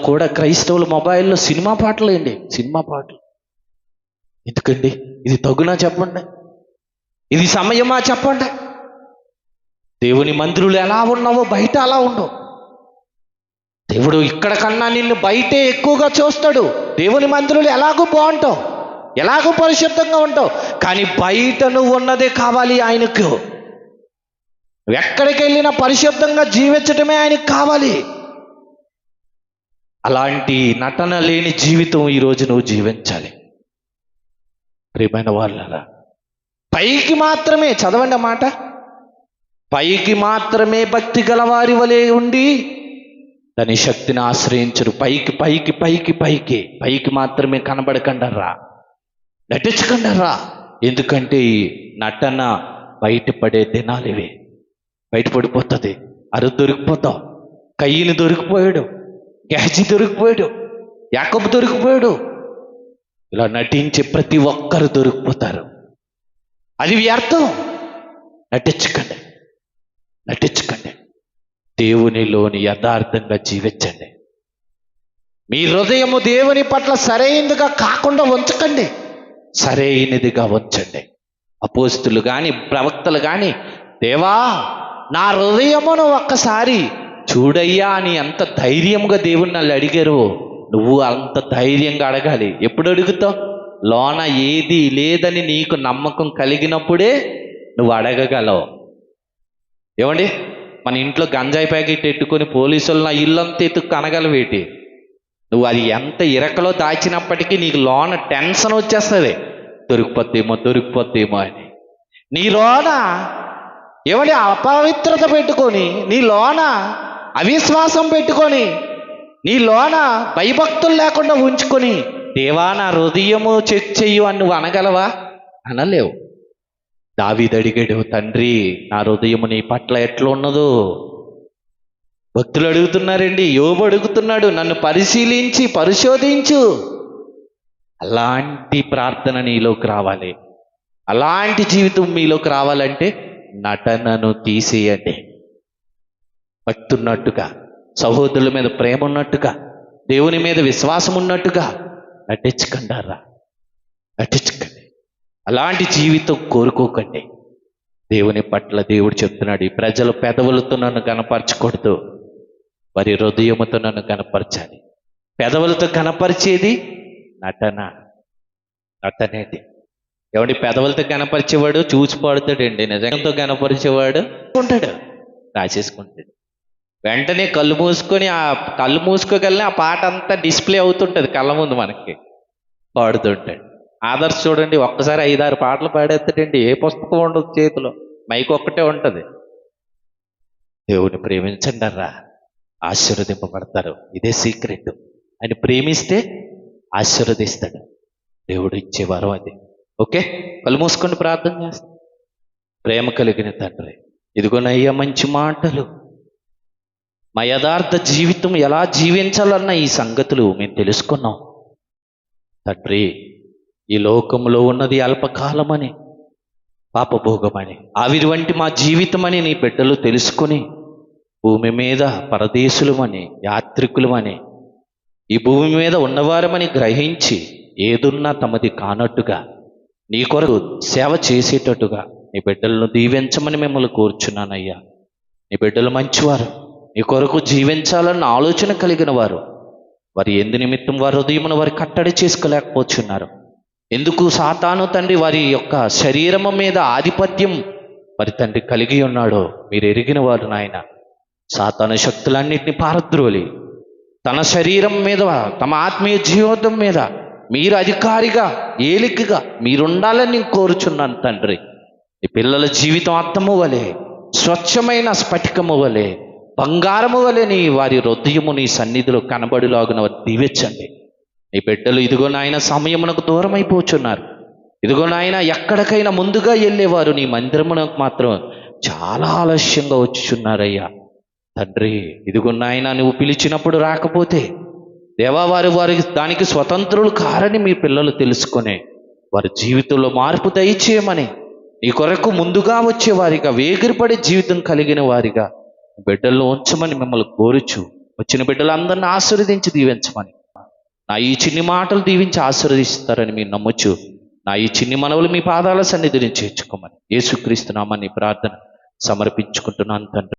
కూడా క్రైస్తవుల మొబైల్లో సినిమా పాటలు అండి, సినిమా పాటలు. ఎందుకండి? ఇది తగునా చెప్పండి? ఇది సమయమా చెప్పండి? దేవుని మందిరులు ఎలా ఉన్నావో బయట అలా ఉండవు. దేవుడు ఇక్కడ కన్నా నిన్ను బయటే ఎక్కువగా చూస్తాడు. దేవుని మందిరులు ఎలాగూ బాగుంటావు, ఎలాగూ పరిశుద్ధంగా ఉంటావు, కానీ బయట నువ్వు ఉన్నదే కావాలి ఆయనకు. ఎక్కడికి వెళ్ళినా పరిశుద్ధంగా జీవించటమే ఆయనకు కావాలి. అలాంటి నటన లేని జీవితం ఈరోజు నువ్వు జీవించాలి. ప్రియమైన వాళ్ళరా, పైకి మాత్రమే చదవండి ఆ మాట, పైకి మాత్రమే భక్తి గలవారి వలె ఉండి దాని శక్తిని ఆశ్రయించరు. పైకి పైకి పైకి పైకి పైకి మాత్రమే కనబడకండర్రా, నటించకండర్రా. ఎందుకంటే ఈ నటన బయటపడే దినాలు ఇవి. బయటపడిపోతుంది. దొరికిపోతావు. కయ్యని దొరికిపోయాడు, గెహజీ దొరికిపోయాడు, యాకోబు దొరికిపోయాడు. ఇలా నటించే ప్రతి ఒక్కరు దొరికిపోతారు. అది వ్యర్థం. నటించకండి, నటించకండి. దేవునిలోని యథార్థంగా జీవించండి. మీ హృదయము దేవుని పట్ల సరైనదిగా కాకుండా ఉంచకండి, సరైనదిగా ఉంచండి. అపోస్తులు కానీ ప్రవక్తలు కానీ, దేవా నా హృదయమును ఒక్కసారి చూడయ్యా అని ఎంత ధైర్యంగా దేవుని నన్ను అడిగారు. నువ్వు అంత ధైర్యంగా అడగాలి. ఎప్పుడు అడుగుతావు? లోన ఏది లేదని నీకు నమ్మకం కలిగినప్పుడే నువ్వు అడగగలవు. ఏమండి, మన ఇంట్లో గంజాయి ప్యాకెట్ ఎట్టుకొని పోలీసులు నా ఇల్లంతా ఎత్తుకు అనగలవేటి? నువ్వు అది ఎంత ఇరకలో దాచినప్పటికీ నీకు లోన టెన్షన్ వచ్చేస్తుంది. దొరికిపోతేమో అని. నీ లోన ఏమండి అపవిత్రత పెట్టుకొని, నీ లోన అవిశ్వాసం పెట్టుకొని, నీ లోన భయభక్తులు లేకుండా ఉంచుకొని, దేవా నా హృదయము చెక్ చెయ్యు అని నువ్వు అనగలవా? అనలేవు. దావీదు అడిగాడు, తండ్రి నా హృదయము నీ పట్ల ఎట్లా ఉన్నదో. భక్తులు అడుగుతున్నారండి, యోబు అడుగుతున్నాడు, నన్ను పరిశీలించి పరిశోధించు. అలాంటి ప్రార్థన నీలోకి రావాలి. అలాంటి జీవితం మీలోకి రావాలంటే నటనను తీసేయండి. భక్తి ఉన్నట్టుగా, సహోదరుల మీద ప్రేమ ఉన్నట్టుగా, దేవుని మీద విశ్వాసం ఉన్నట్టుగా నటించకండారా, నటించకండి. అలాంటి జీవితం కోరుకోకండి. దేవుని పట్ల దేవుడు చెప్తున్నాడు, ఈ ప్రజలు పెదవులతో నన్ను కనపరచకూడదు, వారి హృదయముతో నన్ను కనపరచాలి. పెదవులతో కనపరిచేది నటన, నటనేది. ఎవడి పెదవులతో కనపరిచేవాడు చూసి పడుతాడండి, నిజంతో కనపరిచేవాడు ఉంటాడు, రాసేసుకుంటాడు. వెంటనే కళ్ళు మూసుకొని ఆ కళ్ళు మూసుకోగలనే ఆ పాట అంతా డిస్ప్లే అవుతుంటుంది కళ్ళ ముందు, మనకి పాడుతుంటాడు. ఆదర్శ్ చూడండి, ఒక్కసారి 5-6 పాటలు పాడేస్తాడండి. ఏ పుస్తకం ఉండదు చేతిలో, మైక్ ఒక్కటే ఉంటుంది. దేవుని ప్రేమించండి అర్రా, ఆశీర్వదింపబడతారు. ఇదే సీక్రెట్. ఆయన ప్రేమిస్తే ఆశీర్వదిస్తాడు. దేవుడు ఇచ్చే వరం అది. ఓకే, కళ్ళు మూసుకొని ప్రార్థన చేస్తాం. ప్రేమ కలిగిన తండ్రి, ఇదిగోనయ్యా మంచి మాటలు, మా యథార్థ జీవితం ఎలా జీవించాలన్న ఈ సంగతులు మేము తెలుసుకున్నాం తండ్రి. ఈ లోకంలో ఉన్నది అల్పకాలమని, పాపభోగమని, ఆవిరి వంటి మా జీవితమని నీ బిడ్డలు తెలుసుకొని, భూమి మీద పరదేశులమని, యాత్రికులమని, ఈ భూమి మీద ఉన్నవారమని గ్రహించి ఏదున్నా తమది కానట్టుగా నీ కొరకు సేవ చేసేటట్టుగా నీ బిడ్డలను దీవించమని మిమ్మల్ని కోరుచున్నానయ్యా. నీ బిడ్డలు మంచివారు, నీ కొరకు జీవించాలన్న ఆలోచన కలిగిన వారు. వారి ఎందు నిమిత్తం వారి హృదయమును వారి కట్టడి చేసుకోలేకపోతున్నారు. ఎందుకు సాతాను తండ్రి వారి యొక్క శరీరము మీద ఆధిపత్యం వారి తండ్రి కలిగి ఉన్నాడో మీరు ఎరిగిన వారు నాయన. సాతాను శక్తులన్నింటినీ పారద్రోలి తన శరీరం మీద, తమ ఆత్మీయ జీవితం మీద మీరు అధికారిగా, ఏలికగా మీరుండాలని నేను కోరుచున్నాను తండ్రి. ఈ పిల్లల జీవితం అర్థము వలె, స్వచ్ఛమైన స్ఫటికము వలె, బంగారము వలె నీ వారి హృదయము నీ సన్నిధిలో కనబడిలాగున వారు దీవించండి. నీ బిడ్డలు ఇదిగో నాయన సమయమునకు దూరం అయిపోతున్నారు. ఇదిగో నాయన ఎక్కడికైనా ముందుగా వెళ్ళేవారు నీ మందిరమునకు మాత్రం చాలా ఆలస్యంగా వచ్చుచున్నారయ్యా తండ్రి. ఇదిగో నాయన నువ్వు పిలిచినప్పుడు రాకపోతే దేవా వారి దానికి స్వతంత్రులు కారని మీ పిల్లలు తెలుసుకునే వారి జీవితంలో మార్పు దయచేయమని, నీ కొరకు ముందుగా వచ్చేవారిగా, వేగిరపడే జీవితం కలిగిన వారిగా బిడ్డల్లో ఉంచమని మిమ్మల్ని కోరుచు, వచ్చిన బిడ్డలందరినీ ఆశీర్వదించి దీవించమని, నా ఈ చిన్ని మాటలు దీవించి ఆశీర్వదిస్తారని మీరు నమ్మొచ్చు. నా ఈ చిన్ని మనవులు మీ పాదాల సన్నిధిని చేర్చుకోమని యేసుక్రీస్తు నామమున ప్రార్థన సమర్పించుకుంటున్నాను తండ్రి.